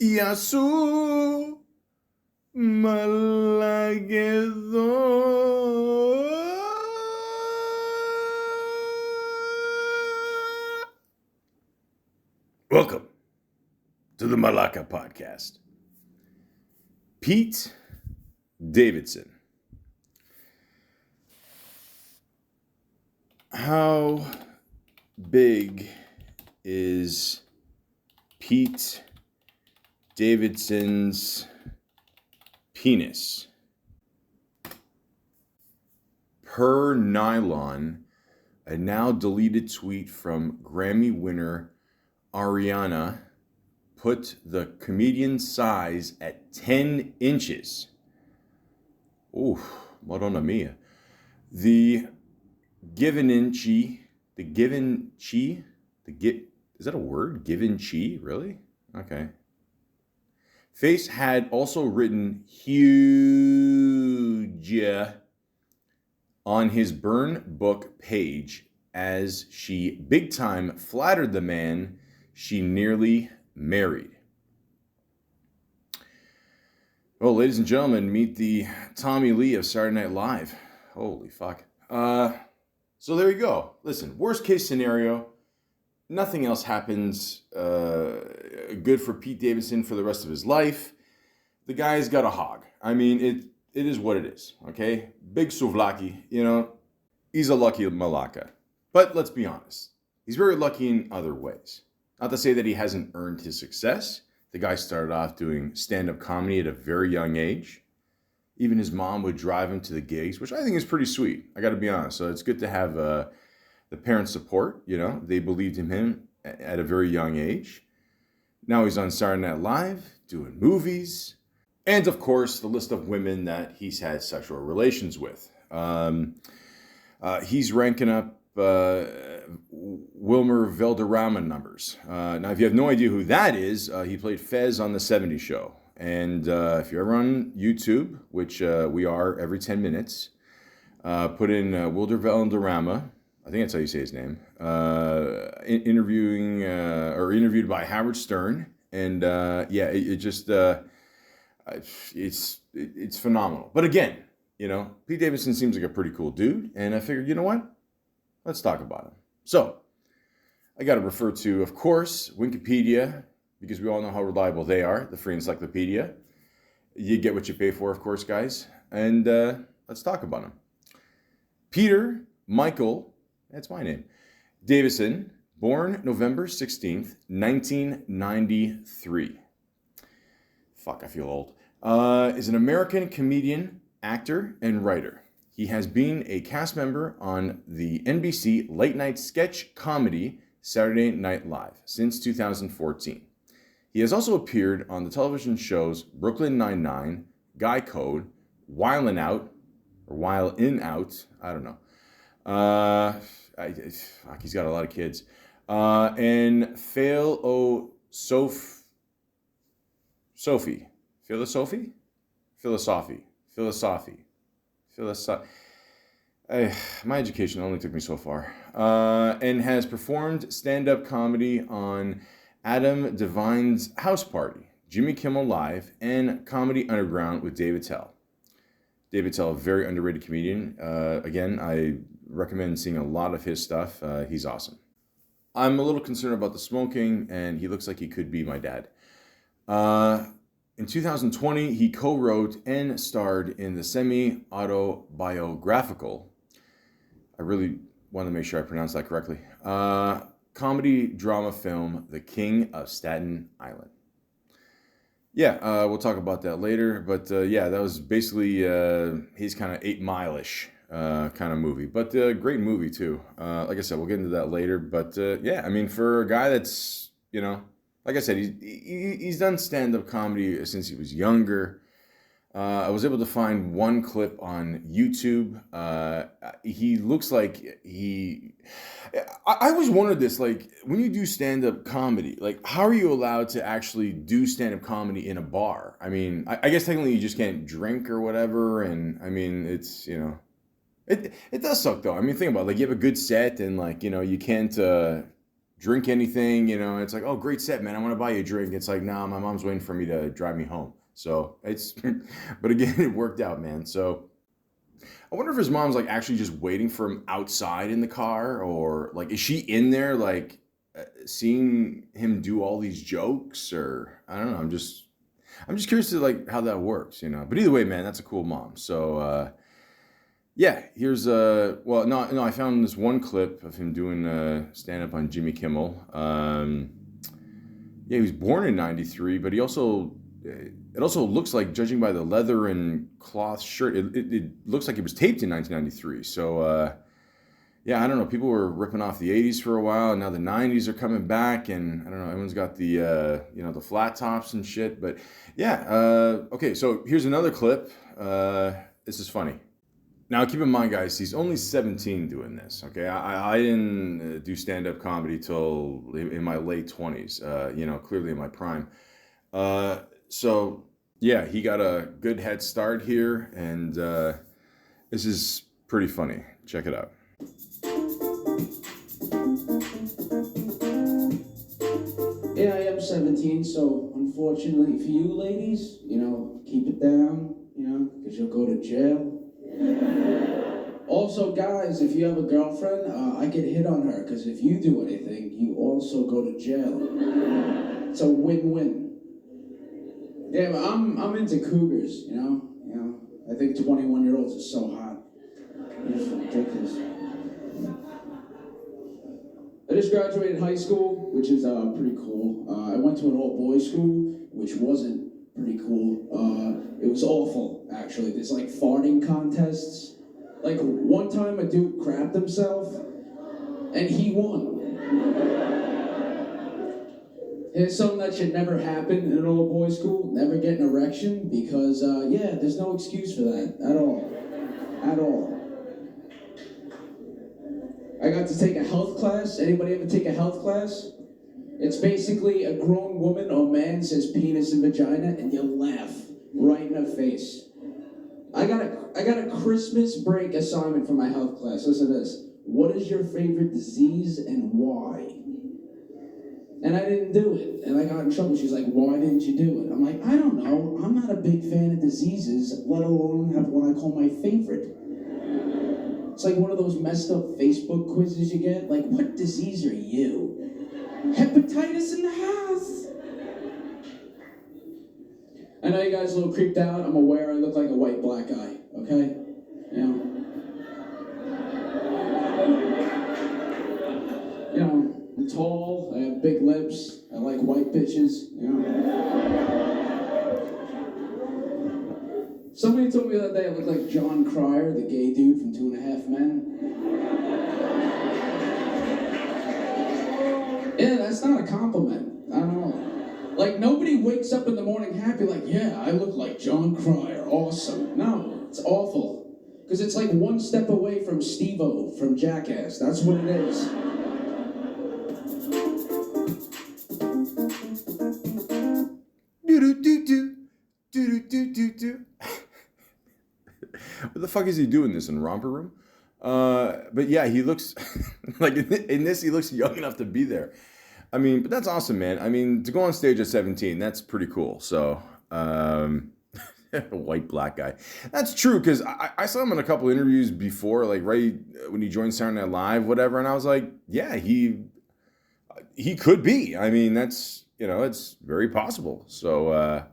Yasu Malagedo. Welcome to the Malaka podcast. Pete Davidson. How big is Pete Davidson's penis? Per Nylon, a now deleted tweet from Grammy winner Ariana put the comedian's size at 10 inches. Ooh, Madonna mia. Is that a word? Givenchy? Really? Okay. Face had also written huge on his burn book page as she big time flattered the man she nearly married. Well, ladies and gentlemen, meet the Tommy Lee of Saturday Night Live. Holy fuck. So there you go. Listen, worst case scenario, nothing else happens good for Pete Davidson for the rest of his life. The guy's got a hog. I mean, it is what it is, okay? Big souvlaki, he's a lucky Malaka. But let's be honest, he's very lucky in other ways. Not to say that he hasn't earned his success. The guy started off doing stand-up comedy at a very young age. Even his mom would drive him to the gigs, which I think is pretty sweet. I got to be honest. So it's good to have the parents' support. They believed in him at a very young age. Now he's on Saturday Night Live, doing movies. And of course, the list of women that he's had sexual relations with. He's ranking up Wilmer Valderrama numbers. Now, if you have no idea who that is, he played Fez on the 70s show. And if you're ever on YouTube, which we are every 10 minutes, put in Wilder Valderrama, I think that's how you say his name, interviewed by Howard Stern. And it's phenomenal. But again, Pete Davidson seems like a pretty cool dude. And I figured, you know what? Let's talk about him. So I got to refer to, of course, Wikipedia, because we all know how reliable they are, the free encyclopedia. You get what you pay for, of course, guys. And let's talk about him. Peter Michael, that's my name, Davidson, born November 16th, 1993. Fuck, I feel old. Is an American comedian, actor, and writer. He has been a cast member on the NBC late night sketch comedy Saturday Night Live since 2014. He has also appeared on the television shows Brooklyn Nine-Nine, Guy Code, While In Out, or While In Out, I don't know. He's got a lot of kids. And Philosophy. My education only took me so far. And has performed stand-up comedy on Adam Devine's House Party, Jimmy Kimmel Live, and Comedy Underground with Dave Attell. Dave Attell, a very underrated comedian. Again, I recommend seeing a lot of his stuff. He's awesome. I'm a little concerned about the smoking, and he looks like he could be my dad. In 2020, he co-wrote and starred in the semi-autobiographical, I really want to make sure I pronounce that correctly, comedy drama film, The King of Staten Island. Yeah, we'll talk about that later, but that was basically his kind of 8 Mile-ish kind of movie, but great movie too. Like I said, we'll get into that later, but for a guy that's, like I said, he's done stand-up comedy since he was younger. I was able to find one clip on YouTube. He looks like I always wondered this, like, when you do stand-up comedy, like, how are you allowed to actually do stand-up comedy in a bar? I mean, I guess technically you just can't drink or whatever, and, I mean, it's, it does suck, though. I mean, think about it. Like, you have a good set, and, like, you can't drink anything, you know. It's like, oh, great set, man. I want to buy you a drink. It's like, nah, my mom's waiting for me to drive me home. So it's, but again, it worked out, man. So I wonder if his mom's like actually just waiting for him outside in the car, or like, is she in there like seeing him do all these jokes, or I don't know. I'm just curious to like how that works, you know. But either way, man, that's a cool mom. So yeah, here's well, no, I found this one clip of him doing stand up on Jimmy Kimmel. Yeah, he was born in '93, but he also it also looks like, judging by the leather and cloth shirt, it looks like it was taped in 1993. So yeah, I don't know. People were ripping off the '80s for a while, and now the '90s are coming back, and I don't know. Everyone's got the you know, the flat tops and shit. But yeah, okay. So here's another clip. This is funny. Now, keep in mind, guys, he's only 17 doing this, okay? I didn't do stand-up comedy till in my late 20s, you know, clearly in my prime. So, yeah, he got a good head start here, and this is pretty funny. Check it out. Yeah, I am 17, so unfortunately for you ladies, you know, keep it down, you know, because you'll go to jail. Also, guys, if you have a girlfriend, I get hit on her, because if you do anything, you also go to jail. It's a win-win. Yeah, but I'm into cougars, you know? I think 21-year-olds are so hot. It's ridiculous. I just graduated high school, which is pretty cool. I went to an all-boys school, which wasn't pretty cool. It was awful, actually. There's like farting contests. Like one time a dude crapped himself, and he won. Here's something that should never happen in an all-boys school. Never get an erection, because yeah, there's no excuse for that at all. At all. I got to take a health class. Anybody ever take a health class? It's basically a grown woman or man says penis and vagina, and you laugh right in her face. I got a Christmas break assignment for my health class. Listen to this. What is your favorite disease and why? And I didn't do it. And I got in trouble. She's like, why didn't you do it? I'm like, I don't know. I'm not a big fan of diseases, let alone have what I call my favorite. It's like one of those messed up Facebook quizzes you get. Like, what disease are you? Hepatitis in the house. I know you guys are a little creeped out. I'm aware I look like a white black guy, okay? You know, I'm tall, I have big lips, I like white bitches, you know? Somebody told me the other day I look like John Cryer, the gay dude from 2.5 Men. Yeah, that's not a compliment. I don't know. Like, nobody wakes up in the morning happy like, yeah, I look like John Cryer, awesome. No, it's awful. Because it's like one step away from Steve-O from Jackass. That's what it is. Do-do-do-do. Do-do-do-do-do. What the fuck is he doing this in Romper Room? But yeah, he looks like in this, he looks young enough to be there. I mean, but that's awesome, man. I mean, to go on stage at 17, that's pretty cool. So, a white black guy. That's true, because I saw him in a couple interviews before, like right when he joined Saturday Night Live, whatever, and I was like, yeah, he could be. I mean, that's, you know, it's very possible. So,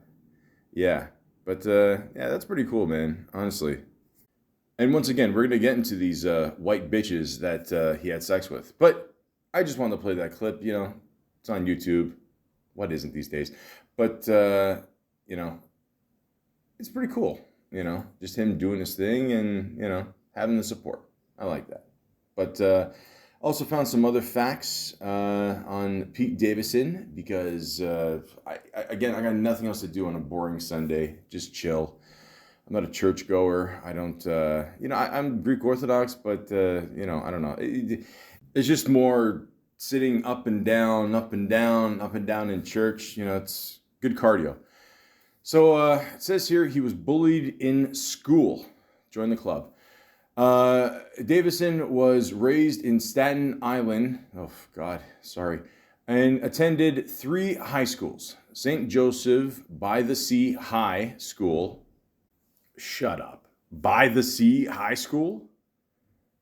yeah. But, yeah, that's pretty cool, man, honestly. And once again, we're going to get into these white bitches that he had sex with. But I just wanted to play that clip, you know. It's on YouTube. What isn't these days? But, you know, it's pretty cool, you know. Just him doing his thing and, you know, having the support. I like that. But also found some other facts on Pete Davidson because, I got nothing else to do on a boring Sunday. Just chill. I'm not a churchgoer. I don't, you know, I'm Greek Orthodox, but, you know, I don't know. It's just more sitting up and down, up and down, up and down in church. You know, it's good cardio. So it says here he was bullied in school. Join the club. Davidson was raised in Staten Island. Oh, God, sorry. And attended 3 high schools. St. Joseph by the Sea High School. Shut up. By the Sea High School?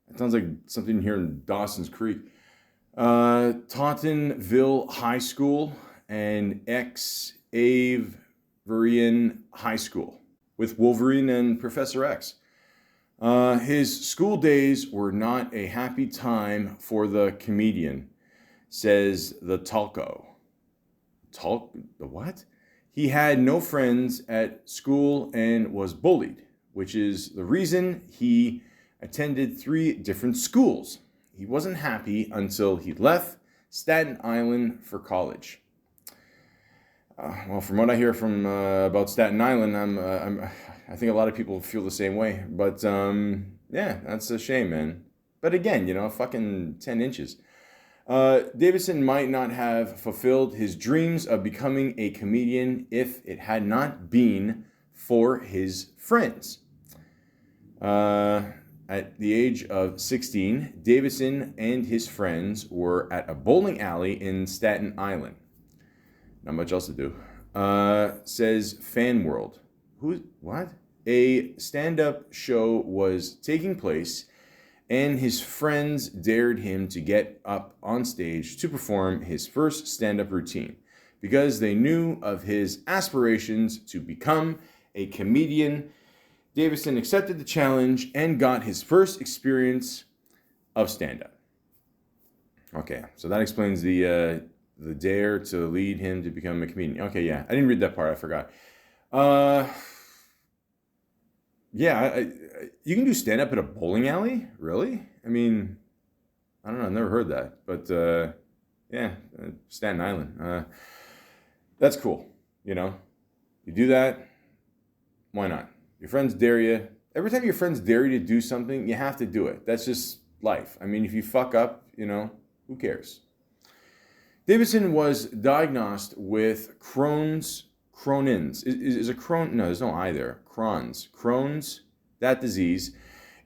That sounds like something here in Dawson's Creek. Tauntonville High School and Xaverian High School with Wolverine and Professor X. His school days were not a happy time for the comedian, says the Talco. The what? He had no friends at school and was bullied, which is the reason he attended 3 different schools. He wasn't happy until he left Staten Island for college. Well, from what I hear from about Staten Island, I think a lot of people feel the same way. But yeah, that's a shame, man. But again, fucking 10 inches. Davidson might not have fulfilled his dreams of becoming a comedian if it had not been for his friends. At the age of 16, Davidson and his friends were at a bowling alley in Staten Island. Not much else to do. Says Fan World. What? A stand-up show was taking place, and his friends dared him to get up on stage to perform his first stand-up routine because they knew of his aspirations to become a comedian. Davidson accepted the challenge and got his first experience of stand-up. Okay, so that explains the dare to lead him to become a comedian. Okay, yeah, I didn't read that part. I forgot. Yeah, you can do stand-up at a bowling alley? Really? I mean, I don't know. I've never heard that. But, yeah, Staten Island. That's cool, You do that, why not? Your friends dare you. Every time your friends dare you to do something, you have to do it. That's just life. I mean, if you fuck up, who cares? Davidson was diagnosed with Crohn's, is a Crohn, no, there's no I there. Crohn's, that disease,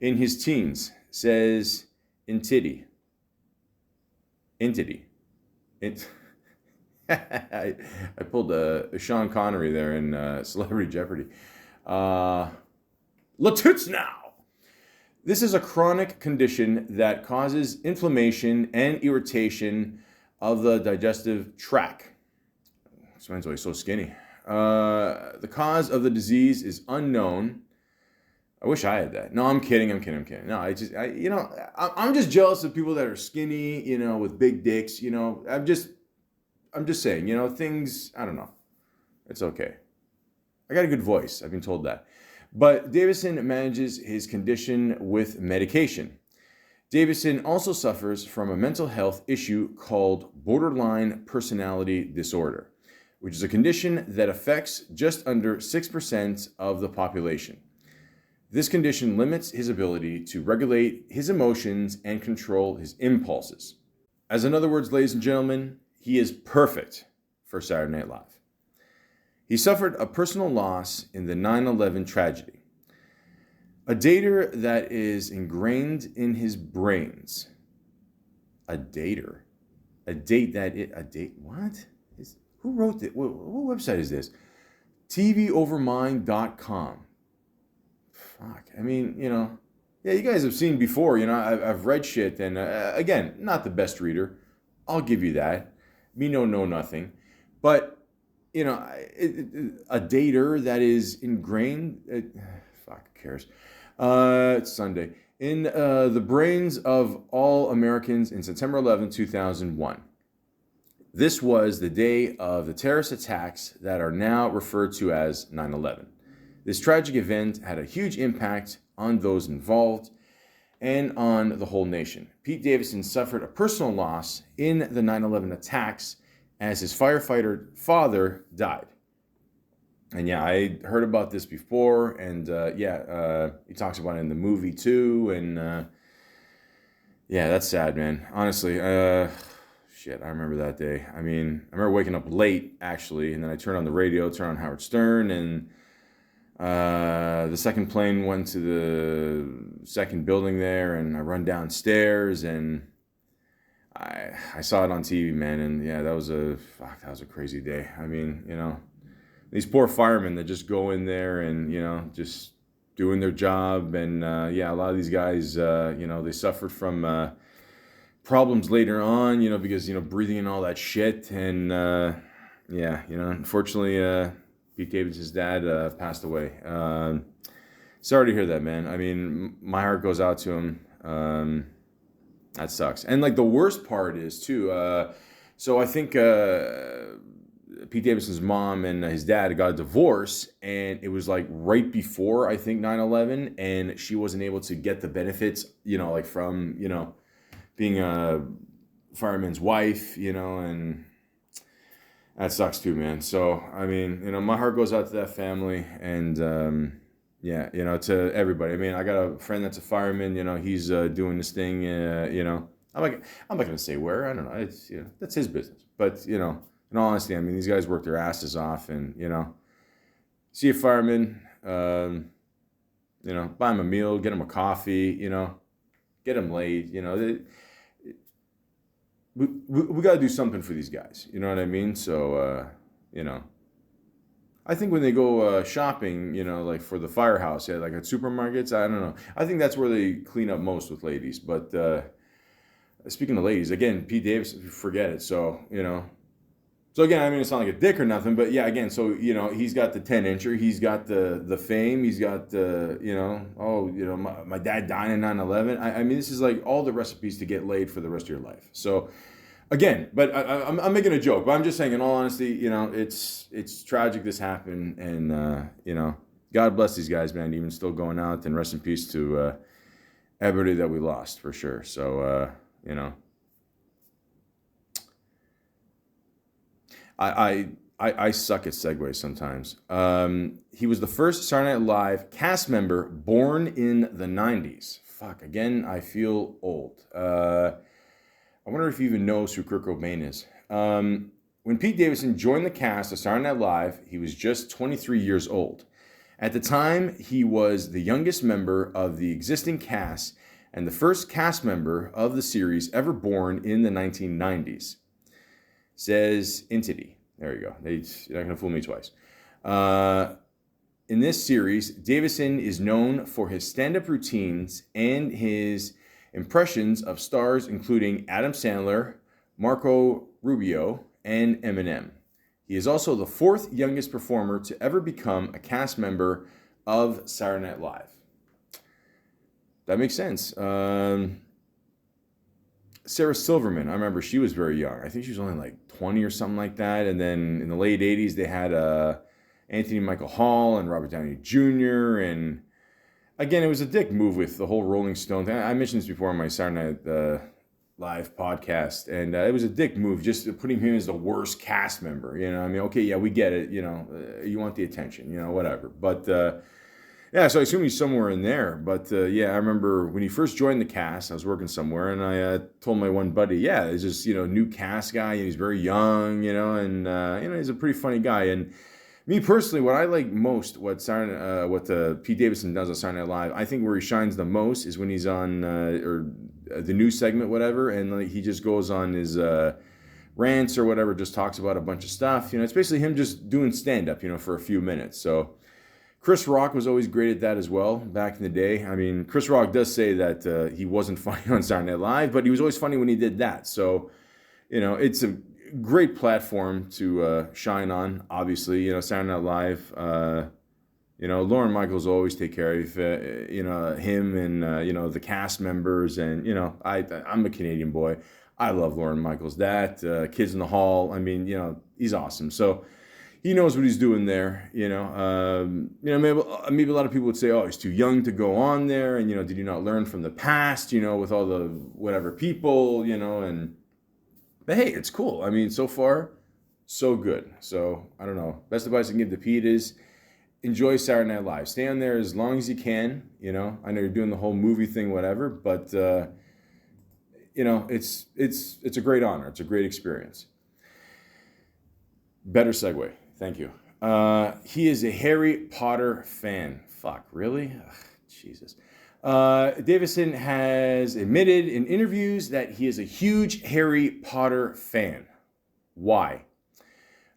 in his teens, says Intity. I pulled a Sean Connery there in Celebrity Jeopardy. Latoots now! This is a chronic condition that causes inflammation and irritation of the digestive tract. This man's always so skinny. The cause of the disease is unknown. I wish I had that. No, I'm kidding. No, I'm just jealous of people that are skinny, with big dicks. I'm just saying, things. I don't know. It's okay. I got a good voice. I've been told that. But Davidson manages his condition with medication. Davidson also suffers from a mental health issue called borderline personality disorder, which is a condition that affects just under 6% of the population. This condition limits his ability to regulate his emotions and control his impulses. As in other words, ladies and gentlemen, he is perfect for Saturday Night Live. He suffered a personal loss in the 9/11 tragedy. A dater that is ingrained in his brains. A dater? What? Who wrote it? What website is this? TVOvermind.com. Fuck. I mean, yeah, you guys have seen before, I've read shit, and again, not the best reader. I'll give you that. Me know nothing. But, a dater that is ingrained, fuck, who cares? It's Sunday. In the brains of all Americans in September 11, 2001. This was the day of the terrorist attacks that are now referred to as 9/11. This tragic event had a huge impact on those involved and on the whole nation. Pete Davidson suffered a personal loss in the 9/11 attacks as his firefighter father died. And yeah, I heard about this before, and he talks about it in the movie too, and yeah, that's sad, man. Honestly, shit, I remember that day. I mean, I remember waking up late, actually, and then I turned on the radio, turned on Howard Stern, and The second plane went to the second building there, and I run downstairs, and I saw it on TV, man, and yeah, that was a crazy day. I mean, these poor firemen that just go in there and just doing their job, and a lot of these guys, they suffered from problems later on, because breathing in all that shit, and unfortunately, Pete Davidson's dad passed away. Sorry to hear that, man. I mean, my heart goes out to him. That sucks. And like the worst part is too. So I think Pete Davidson's mom and his dad got a divorce, and it was like right before I think 9/11, and she wasn't able to get the benefits, like from being a fireman's wife, and that sucks too, man. So I mean, my heart goes out to that family, and to everybody. I mean, I got a friend that's a fireman. He's doing this thing. I'm not gonna say where. I don't know. It's that's his business. But in all honesty, I mean, these guys work their asses off, and see a fireman, buy him a meal, get him a coffee, get him laid. We got to do something for these guys. You know what I mean? So I think when they go shopping, like for the firehouse, like at supermarkets, I don't know. I think that's where they clean up most with ladies. But speaking of ladies, again, Pete Davis, forget it. So, So again, I mean, it's not like a dick or nothing, but yeah, again, so, he's got the 10-incher, he's got the fame, he's got the, my dad died in 9/11. I mean, this is like all the recipes to get laid for the rest of your life. So, again, but I'm making a joke, but I'm just saying, in all honesty, it's tragic this happened, and God bless these guys, man, even still going out, and rest in peace to everybody that we lost, for sure. So, I suck at segues sometimes. He was the first Saturday Night Live cast member born in the 90s. Fuck, again, I feel old. I wonder if he even knows who Kurt Cobain is. When Pete Davidson joined the cast of Saturday Night Live, he was just 23 years old. At the time, he was the youngest member of the existing cast and the first cast member of the series ever born in the 1990s. Says Entity. There you go. You're not going to fool me twice. In this series, Davidson is known for his stand-up routines and his impressions of stars including Adam Sandler, Marco Rubio, and Eminem. He is also the fourth youngest performer to ever become a cast member of Saturday Night Live. That makes sense. Sarah Silverman, I remember she was very young. I think she was only like 20 or something like that. And then in the late 80s, they had Anthony Michael Hall and Robert Downey Jr. And again, it was a dick move with the whole Rolling Stone thing. I mentioned this before on my Saturday Night Live podcast. And it was a dick move, just putting him as the worst cast member. I mean, okay, yeah, we get it. You want the attention, whatever. But yeah, so I assume he's somewhere in there. But I remember when he first joined the cast, I was working somewhere, and I told my one buddy, yeah, he's just, new cast guy, and he's very young, and he's a pretty funny guy. And me personally, what I like most, what Pete Davidson does on Saturday Night Live, I think where he shines the most is when he's on the news segment, whatever, and he just goes on his rants or whatever, just talks about a bunch of stuff. It's basically him just doing stand-up, for a few minutes. So Chris Rock was always great at that as well back in the day. I mean, Chris Rock does say that he wasn't funny on Saturday Night Live, but he was always funny when he did that. So, it's a great platform to shine on, obviously. Saturday Night Live, Lorne Michaels always take care of, him and, the cast members. And, I'm a Canadian boy. I love Lorne Michaels. That, Kids in the Hall, I mean, he's awesome. So he knows what he's doing there, maybe a lot of people would say, oh, he's too young to go on there, and did you not learn from the past, with all the whatever people, but hey, it's cool. I mean, so far, so good. So I don't know. Best advice I can give to Pete is enjoy Saturday Night Live. Stay on there as long as you can. I know you're doing the whole movie thing, whatever, but it's a great honor. It's a great experience. Better segue. Thank you. He is a Harry Potter fan. Fuck, really? Ugh, Jesus. Davidson has admitted in interviews that he is a huge Harry Potter fan. Why?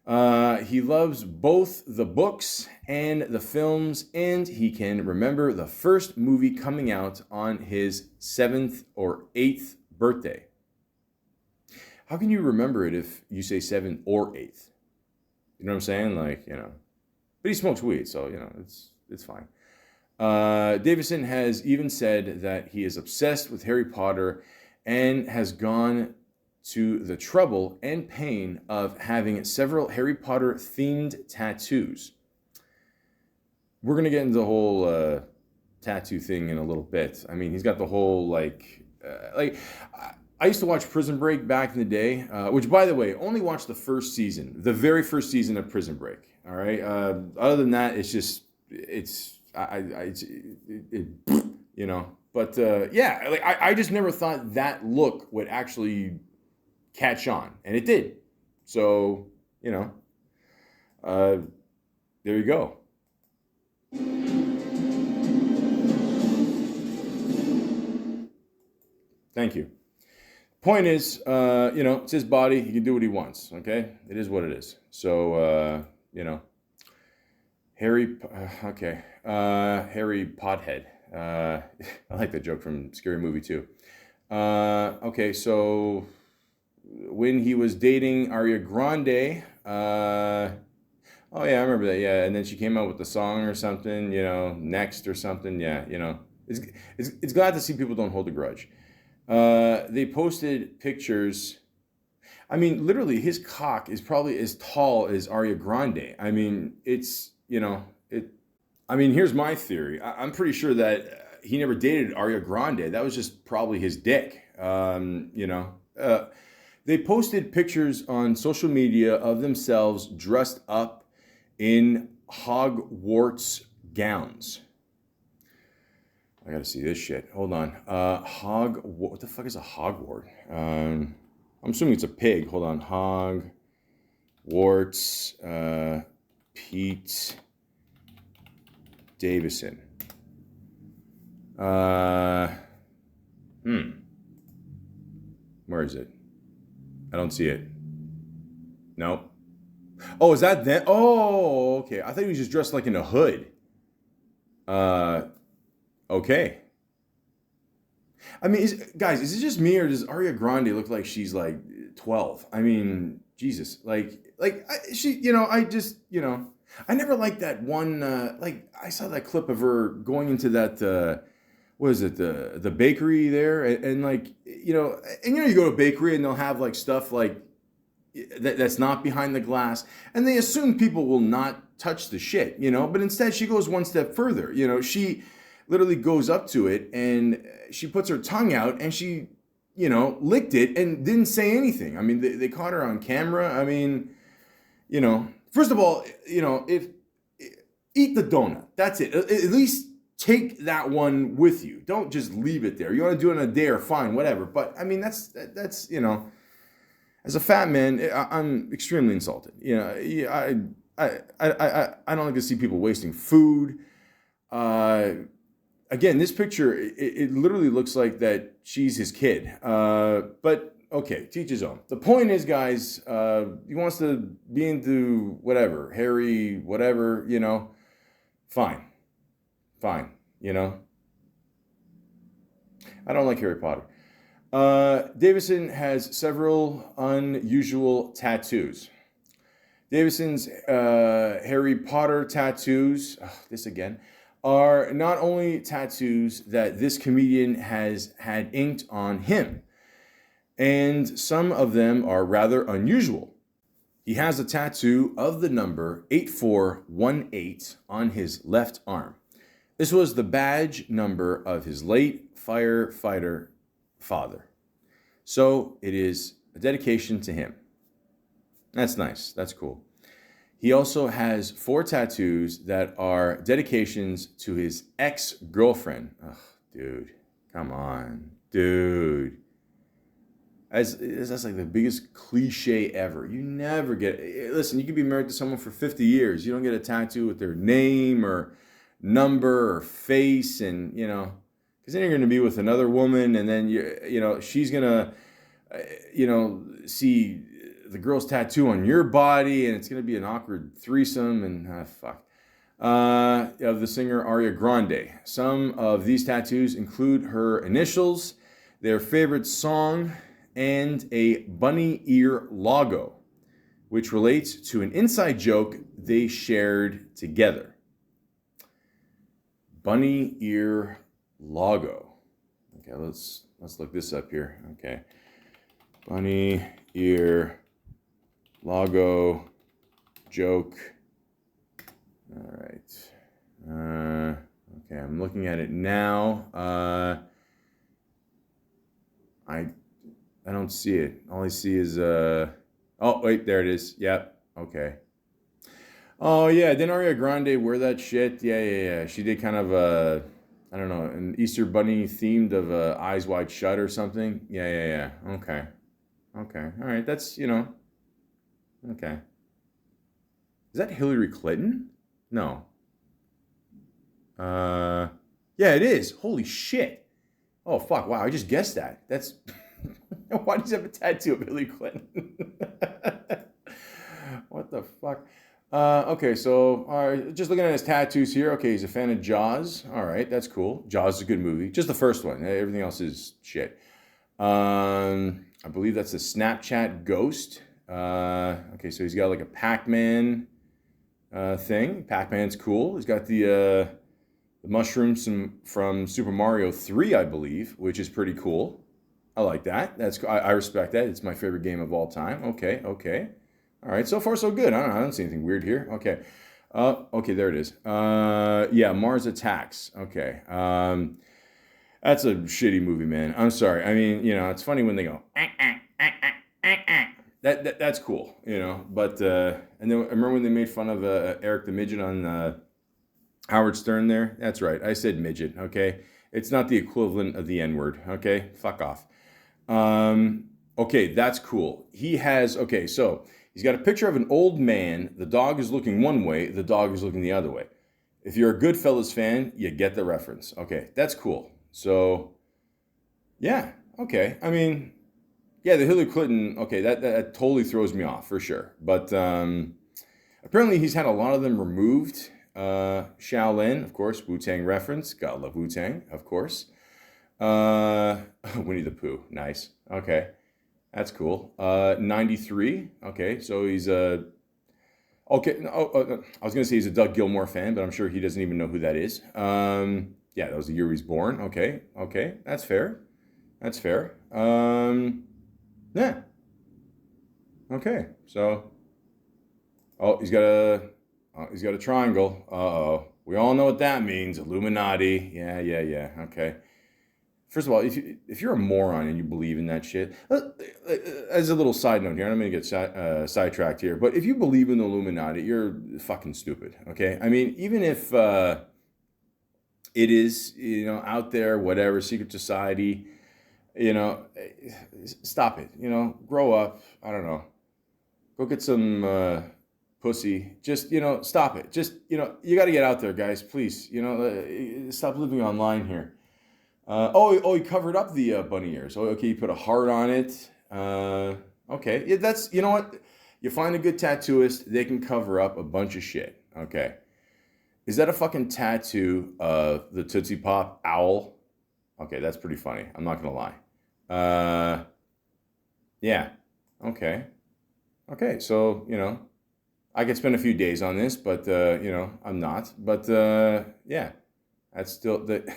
He loves both the books and the films, and he can remember the first movie coming out on his 7th or 8th birthday. How can you remember it if you say 7th or 8th? You know what I'm saying? Like, you know. But he smokes weed, so, you know, it's fine. Davidson has even said that he is obsessed with Harry Potter and has gone to the trouble and pain of having several Harry Potter themed tattoos. We're going to get into the whole tattoo thing in a little bit. I mean, he's got the whole I used to watch Prison Break back in the day, which, by the way, only watched the first season, the very first season of Prison Break. All right. Other than that, it's just, you know. But yeah, like I just never thought that look would actually catch on, and it did. So, you know, there you go. Thank you. Point is, you know, it's his body. He can do what he wants. Okay, it is what it is. So, you know, Harry Pothead. I like that joke from Scary Movie too. Okay, so when he was dating Ariana Grande, oh yeah, I remember that. Yeah, and then she came out with the song or something, you know, Next or something. Yeah, you know, it's glad to see people don't hold a grudge. They posted pictures. I mean, literally, his cock is probably as tall as Ariana Grande. I mean, it's, you know, it. I mean, here's my theory. I'm pretty sure that he never dated Ariana Grande. That was just probably his dick. You know, they posted pictures on social media of themselves dressed up in Hogwarts gowns. I gotta see this shit. Hold on. What the fuck is a hogwart? I'm assuming it's a pig. Hold on. Hogwarts. Pete Davidson. Where is it? I don't see it. No. Oh, is that them? Oh, okay. I thought he was just dressed like in a hood. Okay. I mean, guys, is it just me or does Ariana Grande look like she's like 12? I mean, Jesus, she, you know, I just, you know, I never liked that one. I saw that clip of her going into that. What is it? The bakery there, and like, you know, you go to a bakery and they'll have like stuff like that's not behind the glass, and they assume people will not touch the shit, you know, but instead she goes one step further. You know, she literally goes up to it and she puts her tongue out and she, you know, licked it and didn't say anything. I mean, they caught her on camera. I mean, you know, first of all, you know, eat the donut. That's it. At least take that one with you. Don't just leave it there. You want to do it in a day or fine, whatever. But I mean, that's you know, as a fat man, I'm extremely insulted. You know, I don't like to see people wasting food. Again, this picture, it literally looks like that she's his kid. But okay, teach his own. The point is, guys, he wants to be into whatever, Harry, whatever, you know, fine, you know. I don't like Harry Potter. Davidson has several unusual tattoos. Davidson's Harry Potter tattoos, this again, are not only tattoos that this comedian has had inked on him, and some of them are rather unusual. He has a tattoo of the number 8418 on his left arm. This was the badge number of his late firefighter father. So it is a dedication to him. That's nice. That's cool. He also has 4 tattoos that are dedications to his ex-girlfriend. Ugh, dude, come on, dude. That's like the biggest cliche ever. You never get, listen, you could be married to someone for 50 years. You don't get a tattoo with their name or number or face, and, because then you're going to be with another woman, and then, she's going to, see the girl's tattoo on your body, and it's going to be an awkward threesome, and fuck. Of the singer Ariana Grande. Some of these tattoos include her initials, their favorite song, and a bunny ear logo, which relates to an inside joke they shared together. Bunny ear logo. Okay, let's look this up here. Okay. Bunny ear logo joke. All right. Okay, I'm looking at it now. I don't see it. All I see is oh wait, there it is. Yep. Okay. Oh yeah, didn't Ariana Grande wear that shit? Yeah. She did kind of I don't know, an Easter bunny themed of Eyes Wide Shut or something. Yeah. Okay. All right. That's okay. Is that Hillary Clinton? No. Yeah, it is. Holy shit. Oh fuck! Wow, I just guessed that. That's why does he have a tattoo of Hillary Clinton? What the fuck? Okay, so just looking at his tattoos here. Okay, he's a fan of Jaws. All right, that's cool. Jaws is a good movie. Just the first one. Everything else is shit. I believe that's a Snapchat ghost. Okay, so he's got like a Pac-Man thing. Pac-Man's cool. He's got the mushrooms from Super Mario 3, I believe, which is pretty cool. I like that. I respect that. It's my favorite game of all time. Okay. All right, so far so good. I don't see anything weird here. Okay. Okay, there it is. Yeah, Mars Attacks. Okay. That's a shitty movie, man. I'm sorry. I mean, it's funny when they go that's cool, But and then I remember when they made fun of Eric the Midget on Howard Stern there. That's right. I said midget. Okay, it's not the equivalent of the N-word. Okay, fuck off. Okay, that's cool. So he's got a picture of an old man. The dog is looking one way. The dog is looking the other way. If you're a Goodfellas fan, you get the reference. Okay, that's cool. So, yeah. Okay. I mean, yeah, the Hillary Clinton. Okay, that totally throws me off for sure. But apparently he's had a lot of them removed. Shaolin, of course, Wu-Tang reference. Gotta love Wu-Tang, of course. Winnie the Pooh, nice. Okay, that's cool. 93. Okay, so he's okay. No, I was gonna say he's a Doug Gilmour fan, but I'm sure he doesn't even know who that is. Yeah, that was the year he was born. Okay, that's fair. Yeah. Okay, so he's got a triangle. Uh-oh. We all know what that means. Illuminati. Yeah. Okay. First of all, if you're a moron and you believe in that shit, as a little side note here, I'm going to get sidetracked here, but if you believe in the Illuminati, you're fucking stupid, okay? I mean, even if it is, out there, whatever, secret society, stop it, grow up, I don't know, go get some pussy, just, stop it. Just, you got to get out there, guys, please, stop living online here. He covered up the bunny ears. Oh, okay, you put a heart on it. Okay, yeah, that's, you know what? You find a good tattooist, they can cover up a bunch of shit. Okay. Is that a fucking tattoo of the Tootsie Pop owl? Okay, that's pretty funny. I'm not going to lie. Yeah. Okay. Okay, so, I could spend a few days on this, but, I'm not. But, yeah, that's still the...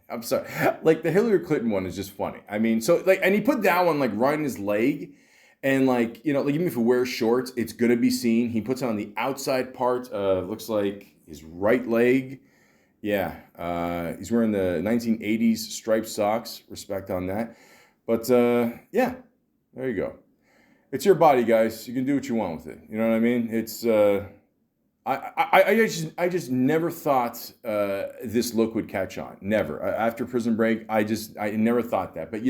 I'm sorry. Like, the Hillary Clinton one is just funny. I mean, so, like, and he put that one, like, right in his leg. And, like, like, even if he wears shorts, it's going to be seen. He puts it on the outside part of, looks like, his right leg. Yeah. He's wearing the 1980s striped socks. Respect on that. But, yeah. There you go. It's your body, guys. You can do what you want with it. You know what I mean? It's... I just never thought this look would catch on. Never. After Prison Break, I never thought that. But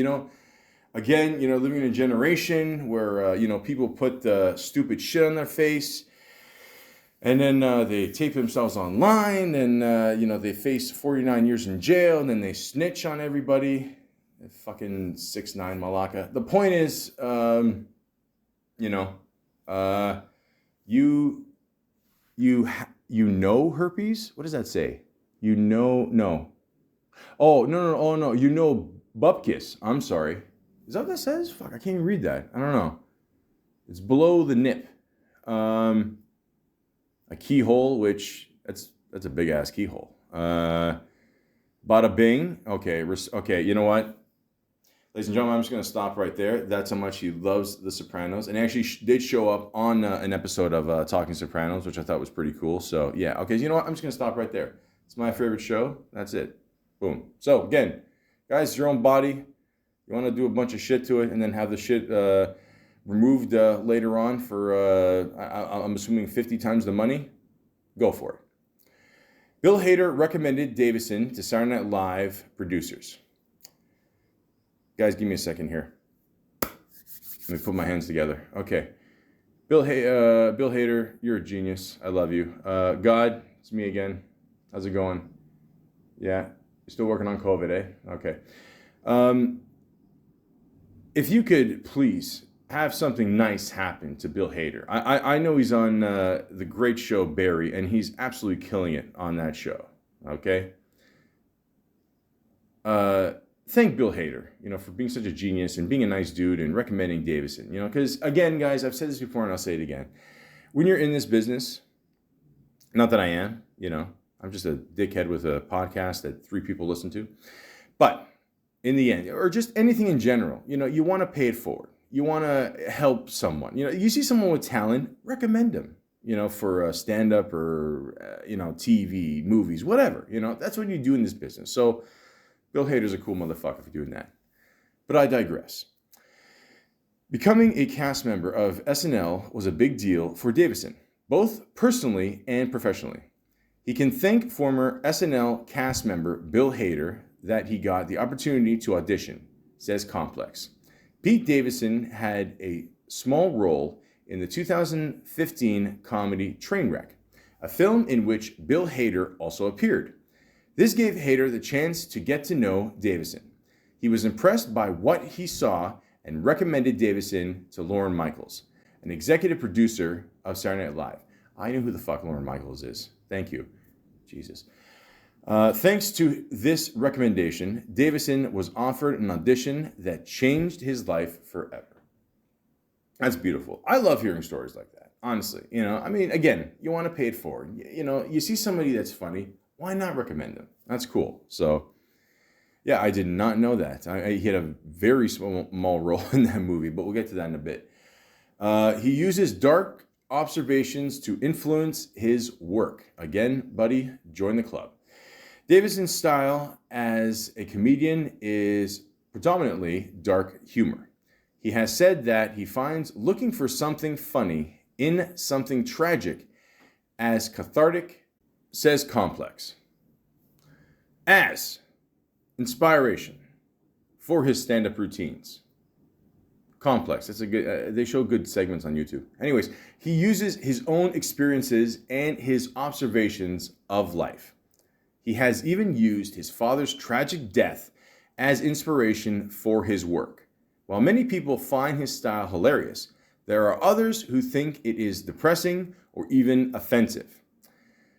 again, living in a generation where, people put stupid shit on their face, and then they tape themselves online, and, they face 49 years in jail, and then they snitch on everybody. Fucking 6'9" Malaka. The point is, you know herpes? What does that say? No. Oh, no. You know bupkis. I'm sorry. Is that what that says? Fuck, I can't even read that. I don't know. It's below the nip. A keyhole, which, that's a big-ass keyhole. Bada bing. Okay, you know what? Ladies and gentlemen, I'm just going to stop right there. That's how much he loves The Sopranos. And actually did show up on an episode of Talking Sopranos, which I thought was pretty cool. So, yeah. Okay, so you know what? I'm just going to stop right there. It's my favorite show. That's it. Boom. So, again, guys, your own body. You want to do a bunch of shit to it and then have the shit removed later on for, I'm assuming, 50 times the money? Go for it. Bill Hader recommended Davidson to Saturday Night Live producers. Guys, give me a second here. Let me put my hands together. Okay. Bill Hader, you're a genius. I love you. God, it's me again. How's it going? Yeah, you're still working on COVID, eh? Okay. If you could please have something nice happen to Bill Hader. I know he's on the great show Barry, and he's absolutely killing it on that show. Okay? Thank Bill Hader, for being such a genius and being a nice dude and recommending Davidson, because again, guys, I've said this before and I'll say it again. When you're in this business, not that I am, I'm just a dickhead with a podcast that 3 people listen to, but in the end, or just anything in general, you want to pay it forward. You want to help someone. You see someone with talent, recommend them, for stand-up or, TV, movies, whatever. That's what you do in this business. So Bill Hader's a cool motherfucker for doing that. But I digress. Becoming a cast member of SNL was a big deal for Davidson, both personally and professionally. He can thank former SNL cast member Bill Hader that he got the opportunity to audition, says Complex. Pete Davidson had a small role in the 2015 comedy Trainwreck, a film in which Bill Hader also appeared. This gave Hader the chance to get to know Davidson. He was impressed by what he saw and recommended Davidson to Lorne Michaels, an executive producer of Saturday Night Live. I know who the fuck Lorne Michaels is. Thank you. Jesus. Thanks to this recommendation, Davidson was offered an audition that changed his life forever. That's beautiful. I love hearing stories like that, honestly. Again, you want to pay it forward. You see somebody that's funny, why not recommend them? That's cool. So, yeah, I did not know that. He had a very small role in that movie, but we'll get to that in a bit. He uses dark observations to influence his work. Again, buddy, join the club. Davidson's style as a comedian is predominantly dark humor. He has said that he finds looking for something funny in something tragic as cathartic, says Complex. As inspiration for his stand-up routines. Complex. That's a good. They show good segments on YouTube. Anyways, he uses his own experiences and his observations of life. He has even used his father's tragic death as inspiration for his work. While many people find his style hilarious, there are others who think it is depressing or even offensive.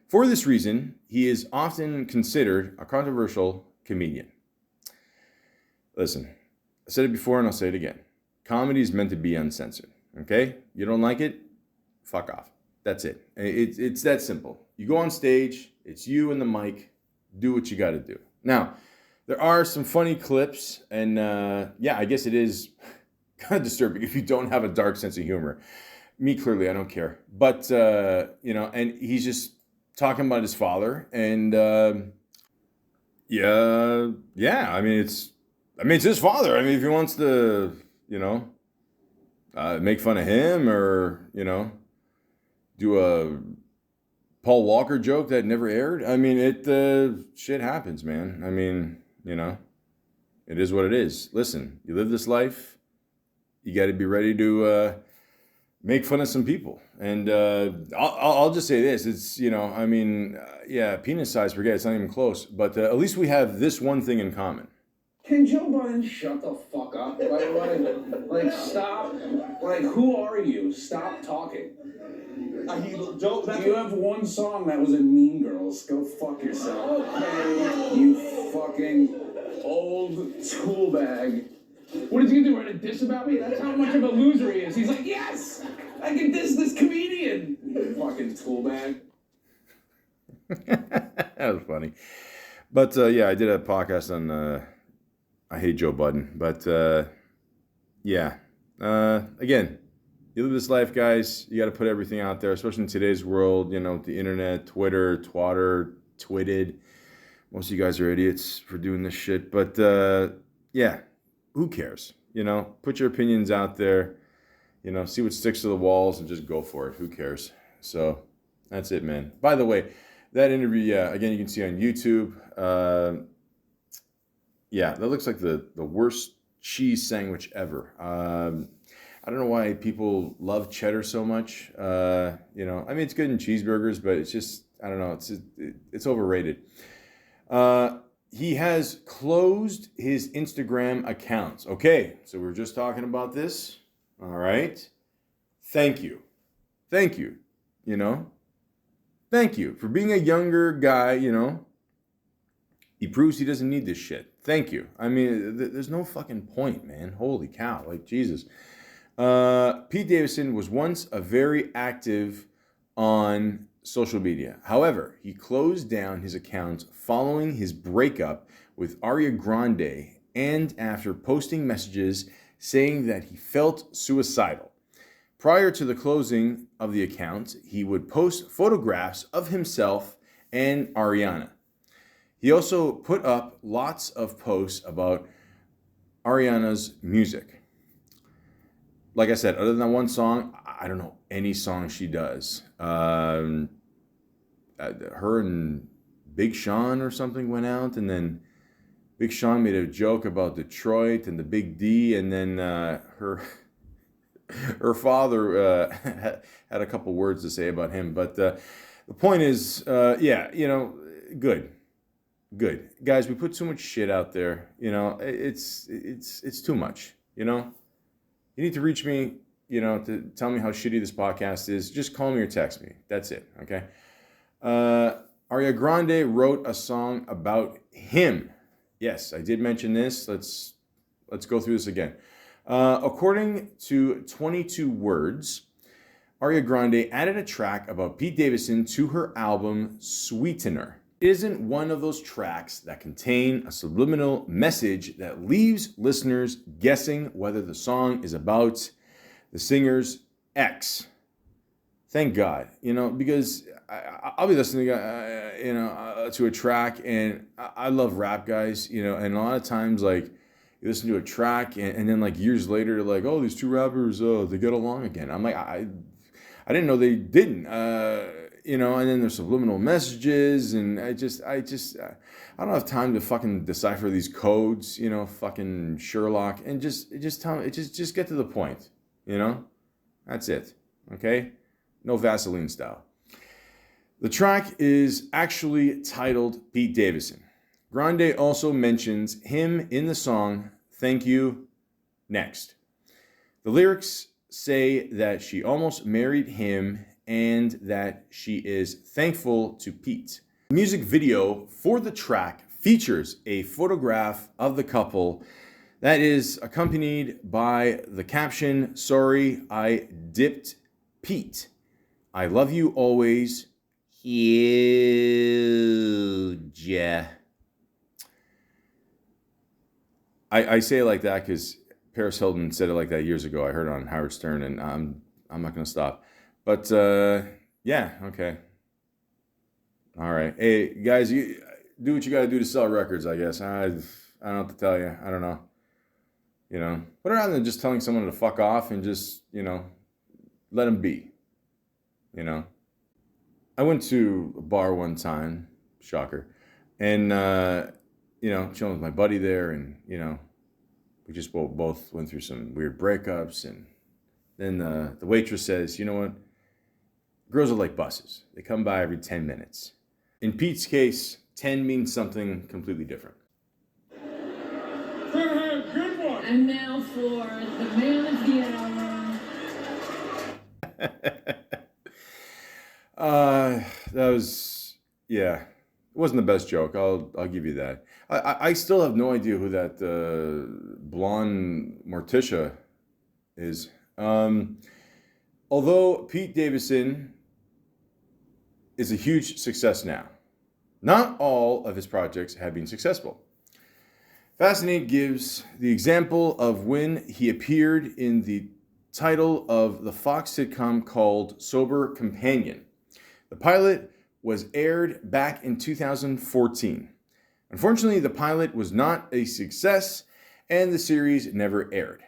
For this reason, he is often considered a controversial comedian. Listen, I said it before and I'll say it again. Comedy is meant to be uncensored, okay? You don't like it? Fuck off. That's it. It's that simple. You go on stage, it's you and the mic, do what you got to do. Now, there are some funny clips, and I guess it is kind of disturbing if you don't have a dark sense of humor. Me, clearly, I don't care. But, and he's just talking about his father, and it's his father. If he wants to, make fun of him or, do a Paul Walker joke that never aired. Shit happens, man. It is what it is. Listen, you live this life, you got to be ready to make fun of some people. And I'll just say this. It's, yeah, penis size, forget it, it's not even close. But at least we have this one thing in common. Can Joe Biden shut the fuck up? Like, stop. Like, who are you? Stop talking. You have one song that was in Mean Girls. Go fuck yourself. Okay. You fucking old tool bag. What is he gonna do? Write a diss about me? That's how much of a loser he is. He's like, yes, I can diss this comedian. You fucking tool bag. That was funny. But yeah, I did a podcast on I Hate Joe Budden. But again, you live this life, guys. You got to put everything out there, especially in today's world, with the internet, Twitter, Twatter, Twitted. Most of you guys are idiots for doing this shit. But yeah, who cares? Put your opinions out there. See what sticks to the walls and just go for it. Who cares? So that's it, man. By the way, that interview, again, you can see on YouTube. That looks like the worst cheese sandwich ever. I don't know why people love cheddar so much. It's good in cheeseburgers, but it's just, I don't know, it's overrated. He has closed his Instagram accounts. Okay, so we were just talking about this. All right. Thank you. Thank you for being a younger guy, He proves he doesn't need this shit. Thank you. I mean, there's no fucking point, man. Holy cow. Like, Jesus. Pete Davidson was once a very active on social media. However, he closed down his account following his breakup with Ariana Grande and after posting messages saying that he felt suicidal. Prior to the closing of the account, he would post photographs of himself and Ariana. He also put up lots of posts about Ariana's music. Like I said, other than that one song, I don't know any song she does. Her and Big Sean or something went out, and then Big Sean made a joke about Detroit and the Big D, and then her father had a couple words to say about him. But the point is, good. Guys, we put too much shit out there. It's too much, You need to reach me, to tell me how shitty this podcast is. Just call me or text me. That's it, okay? Ariana Grande wrote a song about him. Yes, I did mention this. Let's go through this again. According to 22 Words, Ariana Grande added a track about Pete Davidson to her album Sweetener. It isn't one of those tracks that contain a subliminal message that leaves listeners guessing whether the song is about the singer's ex. Thank God, because I'll be listening, to a track, and I love rap, guys, and a lot of times, like, you listen to a track, and then, like, years later, like, oh, these two rappers, they get along again. I'm like, I didn't know they didn't, and then there's subliminal messages, and I don't have time to fucking decipher these codes, fucking Sherlock, and just get to the point, That's it, okay? No Vaseline style. The track is actually titled Pete Davidson. Grande also mentions him in the song Thank You, Next. The lyrics say that she almost married him and that she is thankful to Pete. The music video for the track features a photograph of the couple that is accompanied by the caption, "Sorry, I dipped Pete. I love you always. Huge." I say it like that because Paris Hilton said it like that years ago. I heard it on Howard Stern, and I'm not going to stop. But, okay. All right. Hey, guys, you do what you got to do to sell records, I guess. I don't know what to tell you. I don't know. But rather than just telling someone to fuck off and just, let them be. I went to a bar one time, shocker, and chilling with my buddy there, and, we just both went through some weird breakups, and then the waitress says, you know what? Girls are like buses. They come by every 10 minutes. In Pete's case, 10 means something completely different. Good one. And now for the man of the hour. That was, yeah, it wasn't the best joke. I'll give you that. I still have no idea who that blonde Morticia is. Although Pete Davidson is a huge success now, not all of his projects have been successful. Fascinate gives the example of when he appeared in the title of the Fox sitcom called Sober Companion. The pilot was aired back in 2014. Unfortunately, the pilot was not a success, and the series never aired.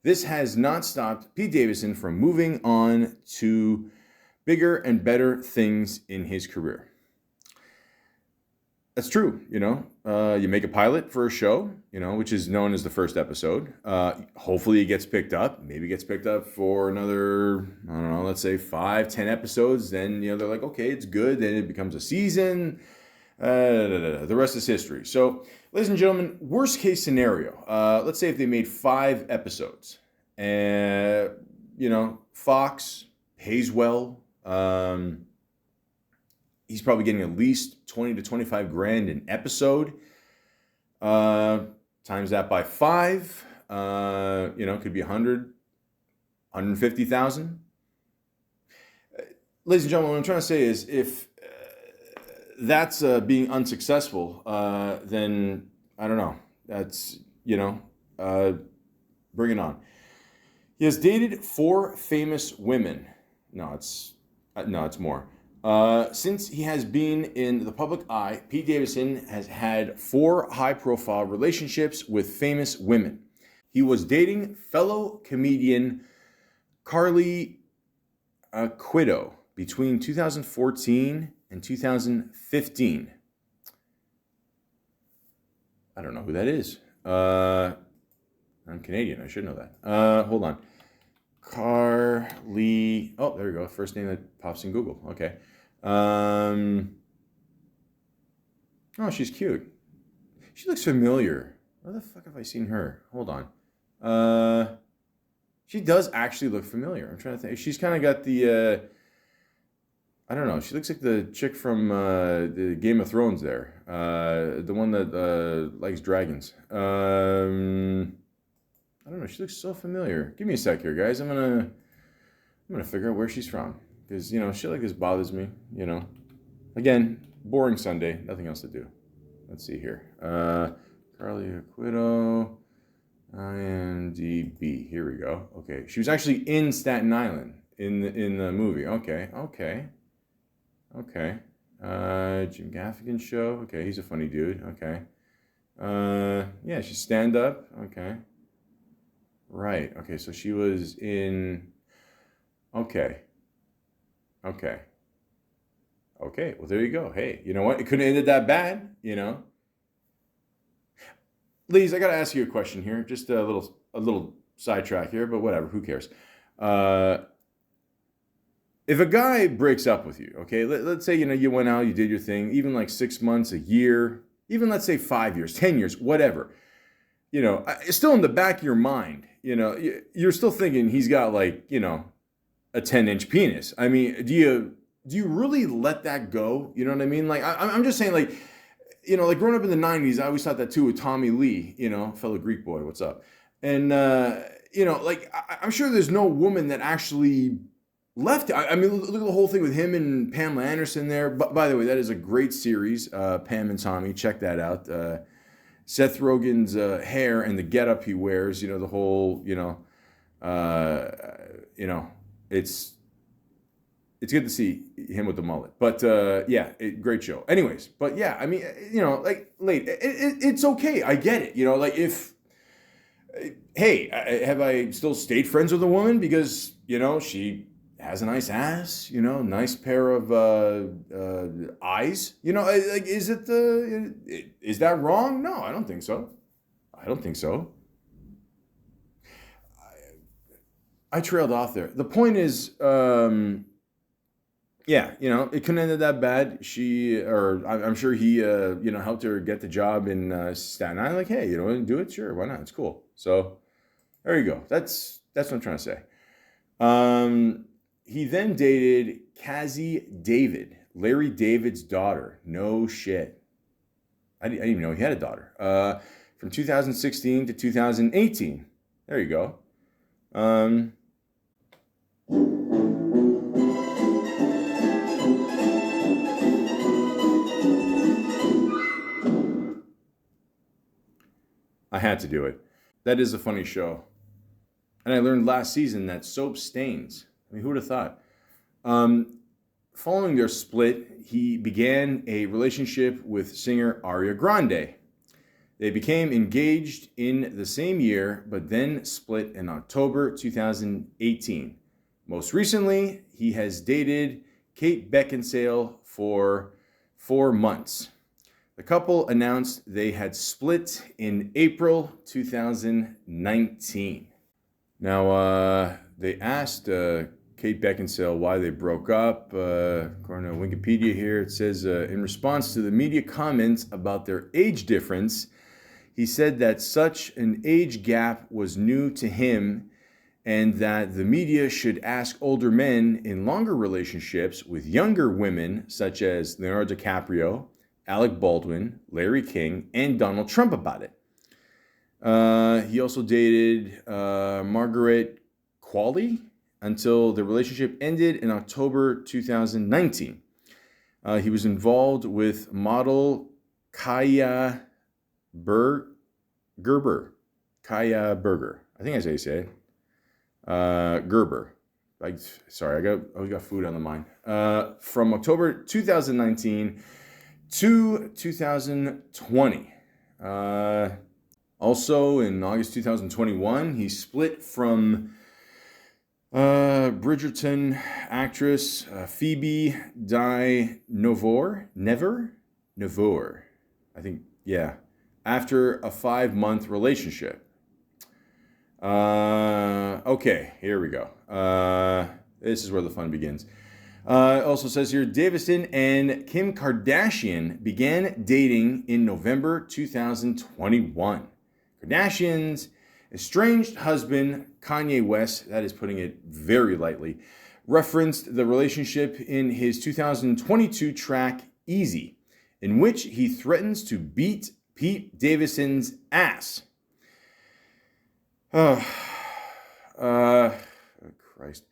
This has not stopped Pete Davidson from moving on to bigger and better things in his career. That's true, you make a pilot for a show, which is known as the first episode. Hopefully it gets picked up. Maybe it gets picked up for another, I don't know, let's say 5-10 episodes. Then, they're like, okay, it's good. Then it becomes a season. The rest is history. So, ladies and gentlemen, worst case scenario. Let's say if they made 5 episodes. Fox pays well. He's probably getting at least 20 to 25 grand an episode. Times that by 5, could be 100, 150,000. Ladies and gentlemen, what I'm trying to say is if that's being unsuccessful, then I don't know. That's, bring it on. He has dated 4 famous women. No, it's more. Since he has been in the public eye, Pete Davidson has had 4 high-profile relationships with famous women. He was dating fellow comedian Carly Quiddo between 2014 and 2015. I don't know who that is. I'm Canadian. I should know that. Hold on. Carly. Oh, there we go. First name that pops in Google. Okay. Oh, she's cute. She looks familiar. Where the fuck have I seen her? Hold on. She does actually look familiar. I'm trying to think. She's kind of got the. I don't know. She looks like the chick from the Game of Thrones there. The one that likes dragons. I don't know. She looks so familiar. Give me a sec here, guys. I'm gonna figure out where she's from, because shit like this bothers me. Again, boring Sunday, nothing else to do. Let's see here. Carly Aquino, IMDb. Here we go. Okay, she was actually in Staten Island in the movie. Okay. Jim Gaffigan show. Okay, he's a funny dude. Okay. Yeah, she's stand up. Okay. Right. Okay, so she was in. Okay. Well, there you go. Hey, you know what? It couldn't have ended that bad. Ladies, I gotta ask you a question here. Just a little sidetrack here, but whatever. Who cares? If a guy breaks up with you, okay, let's say, you went out, you did your thing, even like 6 months, a year, even let's say 5 years, 10 years, whatever, it's still in the back of your mind, you're still thinking he's got like, a 10-inch penis. I mean, do you really let that go? You know what I mean? Like, I'm just saying, like, like growing up in the 90s, I always thought that too with Tommy Lee, fellow Greek boy, what's up? And, like, I'm sure there's no woman that actually left. I mean, look at the whole thing with him and Pamela Anderson there. But by the way, that is a great series, Pam and Tommy. Check that out. Seth Rogen's hair and the getup he wears. The whole. It's good to see him with the mullet. But yeah, great show. Anyways, but yeah, I mean, like, it's okay. I get it. Like if. Hey, have I still stayed friends with a woman because she has a nice ass, nice pair of eyes, like, is it Is that wrong? No, I don't think so. I don't think so. I trailed off there. The point is, yeah, it couldn't end that bad. I'm sure he, helped her get the job in Staten Island. Like, hey, do it? Sure, why not? It's cool. So there you go. That's what I'm trying to say. He then dated Cassie David, Larry David's daughter. No shit. I didn't even know he had a daughter. From 2016 to 2018. There you go. I had to do it. That is a funny show. And I learned last season that soap stains. I mean, who would have thought? Following their split, he began a relationship with singer Ariana Grande. They became engaged in the same year, but then split in October 2018. Most recently, he has dated Kate Beckinsale for 4 months. The couple announced they had split in April 2019. Now, they asked Kate Beckinsale why they broke up. According to Wikipedia here, it says, in response to the media comments about their age difference, he said that such an age gap was new to him and that the media should ask older men in longer relationships with younger women, such as Leonardo DiCaprio, Alec Baldwin, Larry King, and Donald Trump about it. He also dated Margaret Qualley until the relationship ended in October 2019. He was involved with model Kaya Gerber. Kaya Berger. I think that's how you say it. Gerber. I always got food on the mind. From October 2019 to 2020. Also, in August 2021, he split from Bridgerton actress Phoebe Nevor, I think, yeah, after a 5-month relationship. Okay, here we go. This is where the fun begins. It also says here, Davidson and Kim Kardashian began dating in November 2021. Kardashian's estranged husband, Kanye West, that is putting it very lightly, referenced the relationship in his 2022 track, Easy, in which he threatens to beat Pete Davidson's ass. Christ.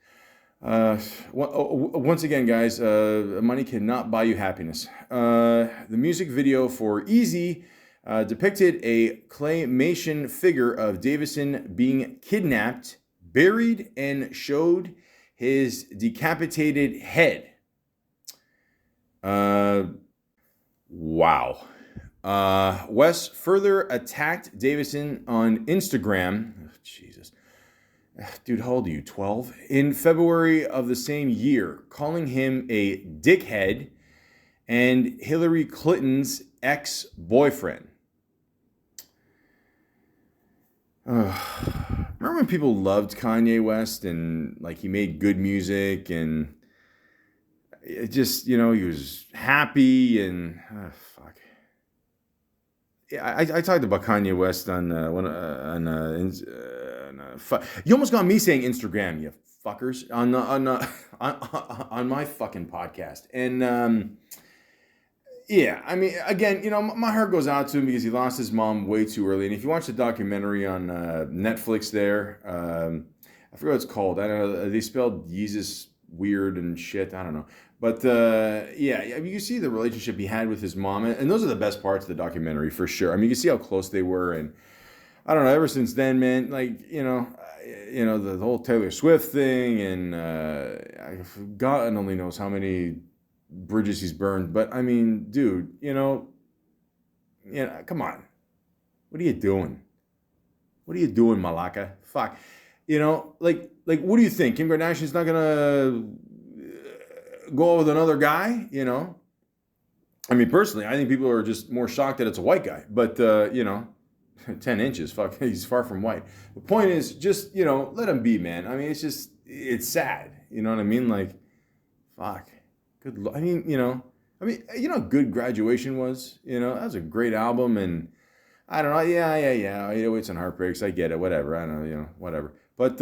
Once again, guys, money cannot buy you happiness. The music video for Easy depicted a claymation figure of Davidson being kidnapped, buried, and showed his decapitated head. Wow. West further attacked Davidson on Instagram. Oh, Jesus. Dude, how old are you? 12? In February of the same year, calling him a dickhead and Hillary Clinton's ex-boyfriend. Remember when people loved Kanye West and like he made good music and it just, he was happy and fuck. Yeah, I talked about Kanye West on you almost got me saying Instagram, you fuckers, on my fucking podcast. And yeah, I mean, again, my heart goes out to him because he lost his mom way too early. And if you watch the documentary on Netflix there, I forget what it's called. I don't know. They spelled Jesus weird and shit. I don't know. But yeah, I mean, you see the relationship he had with his mom. And those are the best parts of the documentary for sure. I mean, you can see how close they were. And I don't know, ever since then, man, like, the whole Taylor Swift thing. And God only knows how many bridges he's burned, but I mean, dude, come on, what are you doing? What are you doing, Malaka? Fuck, like, what do you think? Kim Kardashian's not gonna go out with another guy? I mean, personally, I think people are just more shocked that it's a white guy. But, 10 inches, fuck, he's far from white. The point is just, let him be, man. I mean, it's sad. You know what I mean? Like, fuck. Good. How good Graduation was? That was a great album. And I don't know. Yeah. 808s and Heartbreaks. I get it. Whatever. I don't know, whatever. But,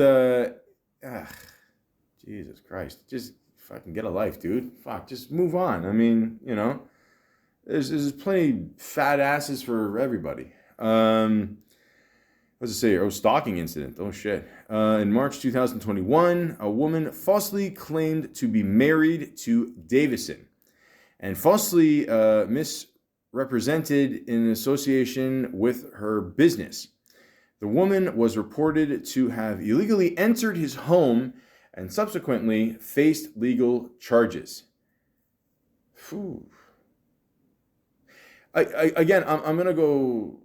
Jesus Christ. Just fucking get a life, dude. Fuck, just move on. I mean, there's plenty fat asses for everybody. What's it say? Oh, stalking incident. Oh, shit. In March 2021, a woman falsely claimed to be married to Davidson and falsely misrepresented in association with her business. The woman was reported to have illegally entered his home and subsequently faced legal charges. Phew. I'm going to go...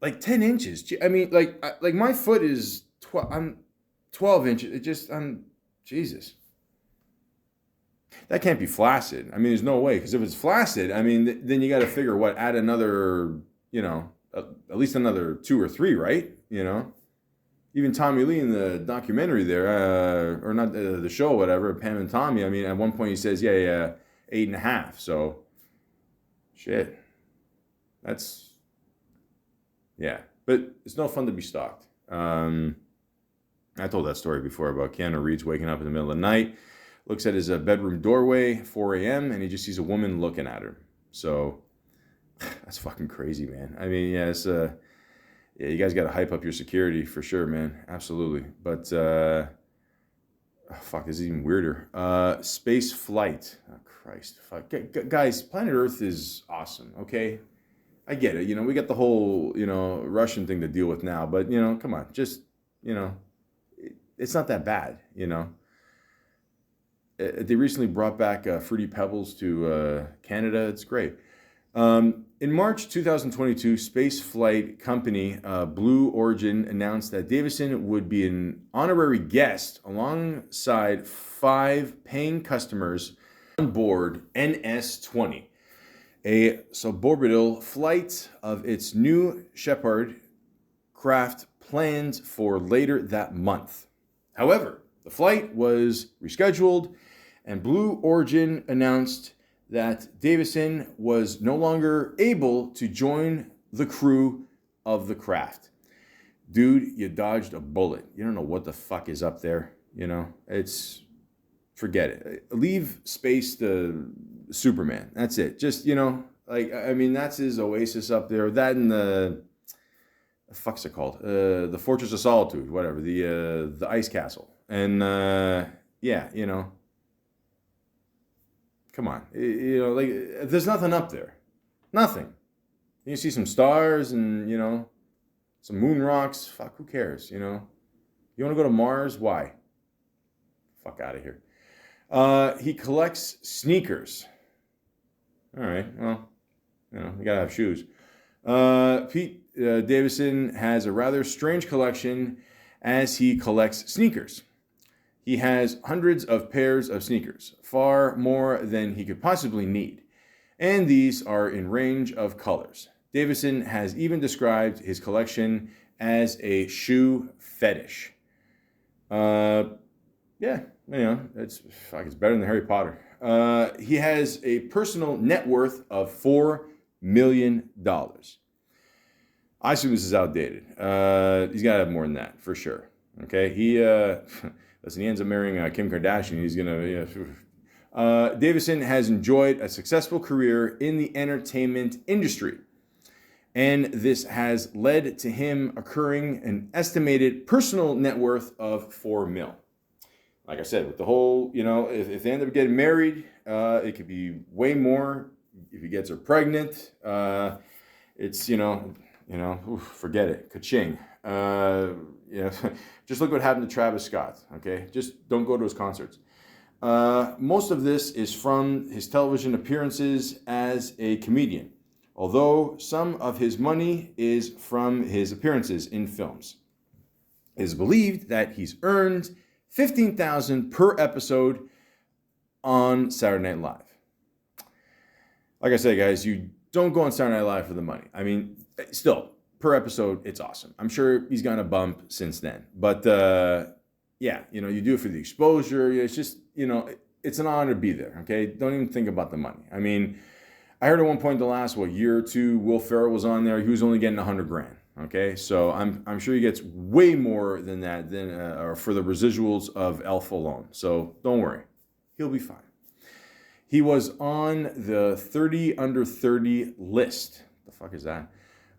like 10 inches. I mean, like my foot is 12. I'm 12 inches. Jesus. That can't be flaccid. I mean, there's no way. Because if it's flaccid, I mean, then you got to figure add another, at least another 2 or 3, right? Even Tommy Lee in the documentary there, or not the show, whatever, Pam and Tommy. I mean, at one point he says, 8.5. So, shit. That's... Yeah, but it's no fun to be stalked. I told that story before about Keanu Reeves waking up in the middle of the night, looks at his bedroom doorway, 4 a.m., and he just sees a woman looking at her. So that's fucking crazy, man. I mean, you guys got to hype up your security for sure, man. Absolutely. But, fuck, this is even weirder. Space flight. Oh, Christ. Fuck. Guys, planet Earth is awesome, okay? I get it. We got the whole, Russian thing to deal with now. But, come on. Just, it's not that bad, They recently brought back Fruity Pebbles to Canada. It's great. In March 2022, space flight company Blue Origin announced that Davidson would be an honorary guest alongside 5 paying customers on board NS-20. A suborbital flight of its new Shepard craft planned for later that month. However, the flight was rescheduled, and Blue Origin announced that Davidson was no longer able to join the crew of the craft. Dude, you dodged a bullet. You don't know what the fuck is up there, forget it. Leave space to Superman. That's it. Just, that's his oasis up there. That and the fuck's it called? The Fortress of Solitude, whatever. The ice castle. And, come on. There's nothing up there. Nothing. You see some stars and, some moon rocks. Fuck, who cares, You want to go to Mars? Why? Fuck out of here. He collects sneakers. All right, well, you gotta have shoes. Pete Davidson has a rather strange collection as he collects sneakers. He has hundreds of pairs of sneakers, far more than he could possibly need. And these are in range of colors. Davidson has even described his collection as a shoe fetish. It's better than Harry Potter. He has a personal net worth of $4 million. I assume this is outdated. He's got to have more than that, for sure. Okay, he ends up marrying Kim Kardashian. He's gonna. Davidson has enjoyed a successful career in the entertainment industry, and this has led to him accruing an estimated personal net worth of $4 million. Like I said, with the whole, if they end up getting married, it could be way more. If he gets her pregnant, it's, forget it. Ka-ching. Just look what happened to Travis Scott, okay? Just don't go to his concerts. Most of this is from his television appearances as a comedian, although some of his money is from his appearances in films. It is believed that he's earned $15,000 per episode on Saturday Night Live. like I said, guys, you don't go on Saturday Night Live for the money. I mean, still, per episode, it's awesome. I'm sure he's gotten a bump since then. But yeah, you do it for the exposure. It's just, it's an honor to be there, okay? Don't even think about the money. I mean, I heard at one point the last, year or two, Will Ferrell was on there. He was only getting $100,000, okay? So I'm sure he gets way more than that for the residuals of Elf alone. So don't worry. He'll be fine. He was on the 30 under 30 list. The fuck is that?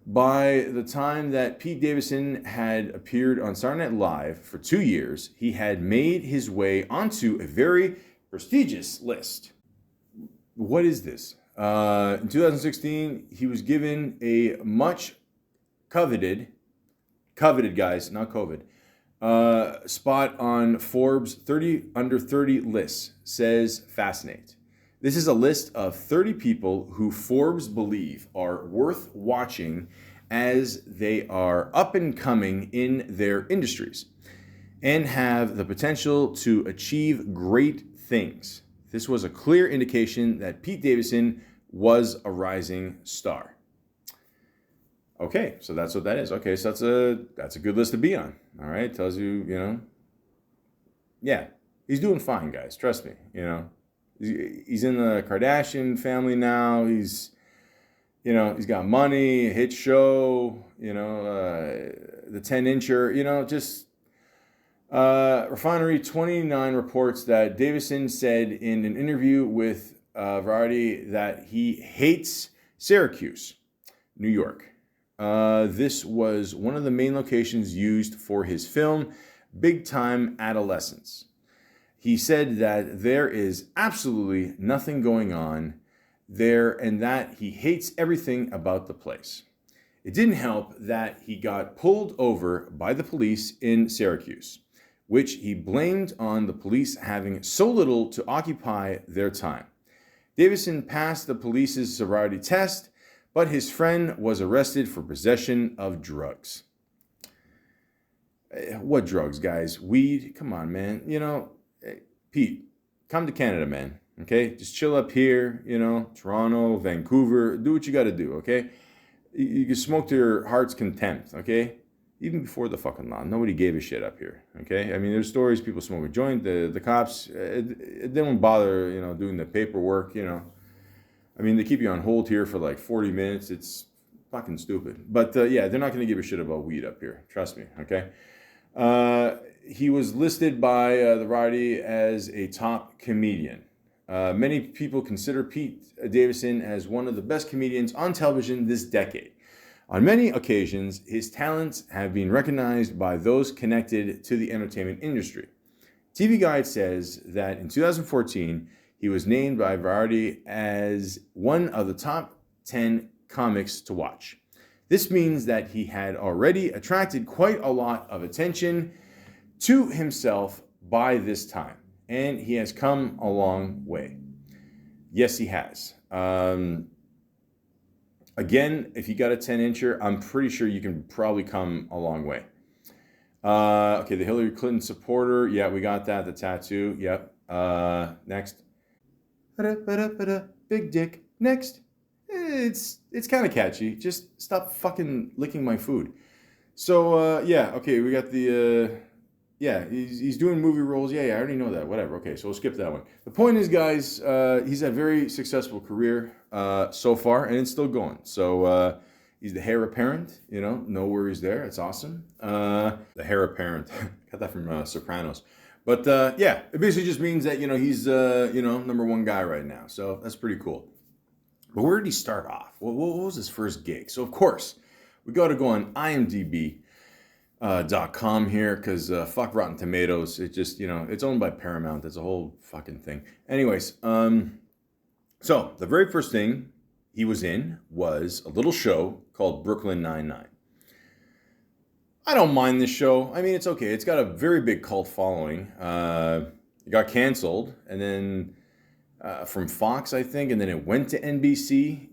By the time that Pete Davidson had appeared on Saturday Night Live for 2 years, he had made his way onto a very prestigious list. What is this? In 2016, he was given a much coveted guys, not COVID, spot on Forbes 30 under 30 lists, says Fascinate. This is a list of 30 people who Forbes believe are worth watching as they are up and coming in their industries and have the potential to achieve great things. This was a clear indication that Pete Davidson was a rising star. Okay, so that's what that is. Okay, so that's a good list to be on. All right, tells you, yeah, he's doing fine, guys. Trust me, He's in the Kardashian family now. He's got money, a hit show, the 10-incher, just Refinery 29 reports that Davidson said in an interview with Variety that he hates Syracuse, New York. This was one of the main locations used for his film, Big Time Adolescence. He said that there is absolutely nothing going on there and that he hates everything about the place. It didn't help that he got pulled over by the police in Syracuse, which he blamed on the police having so little to occupy their time. Davidson passed the police's sobriety test, but his friend was arrested for possession of drugs. What drugs, guys? Weed? Come on, man. Pete, come to Canada, man. Okay? Just chill up here, Toronto, Vancouver. Do what you got to do, okay? You can smoke to your heart's contempt, okay? Even before the fucking law. Nobody gave a shit up here, okay? I mean, there's stories, people smoke a joint. The cops, it didn't bother, doing the paperwork, I mean, they keep you on hold here for like 40 minutes. It's fucking stupid. But yeah, they're not going to give a shit about weed up here. Trust me, okay? He was listed by the Variety as a top comedian. Many people consider Pete Davidson as one of the best comedians on television this decade. On many occasions, his talents have been recognized by those connected to the entertainment industry. TV Guide says that in 2014, he was named by Variety as one of the top 10 comics to watch. This means that he had already attracted quite a lot of attention to himself by this time, and he has come a long way. Yes, he has. Again, if you got a 10-incher, I'm pretty sure you can probably come a long way. Okay, the Hillary Clinton supporter. Yeah, we got that. The tattoo. Yep. Next. Big dick. Next. It's kind of catchy. Just stop fucking licking my food. So, yeah, okay, we got the... yeah, he's doing movie roles. Yeah, I already know that. Whatever. Okay, so we'll skip that one. The point is, guys, he's had a very successful career so far, and it's still going. So he's the heir apparent. No worries there. It's awesome. The heir apparent. Got that from Sopranos. But yeah, it basically just means that he's number one guy right now. So that's pretty cool. But where did he start off? What was his first gig? So of course, we got to go on IMDb. .com here because fuck Rotten Tomatoes. It just it's owned by Paramount. It's a whole fucking thing. Anyways, so the very first thing he was in was a little show called Brooklyn Nine-Nine. I don't mind this show. I mean, it's okay. It's got a very big cult following. It got canceled and then from Fox, I think, and then it went to NBC.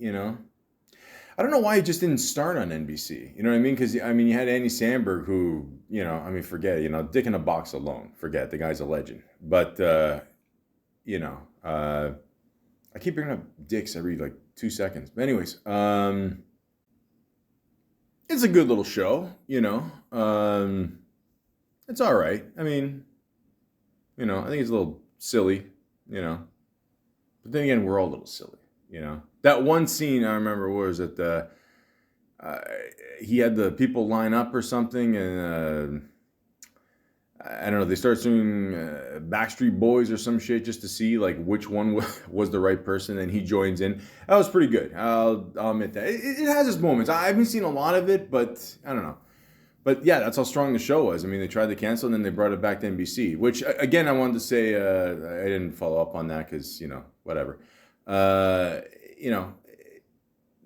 I don't know why he just didn't start on NBC. You know what I mean? Because, you had Andy Samberg who, forget, Dick in a Box alone. Forget, the guy's a legend. But, I keep bringing up dicks every like 2 seconds. But anyways, it's a good little show, you know. It's all right. I mean, you know, I think it's a little silly, you know. But then again, we're all a little silly, you know. That one scene I remember was that he had the people line up or something, and I don't know, they start doing Backstreet Boys or some shit just to see like which one was the right person, and he joins in. That was pretty good. I'll admit that. It has its moments. I haven't seen a lot of it, but I don't know. But yeah, that's how strong the show was. I mean, they tried to cancel and then they brought it back to NBC, which again, I wanted to say, I didn't follow up on that because, you know, whatever. You know,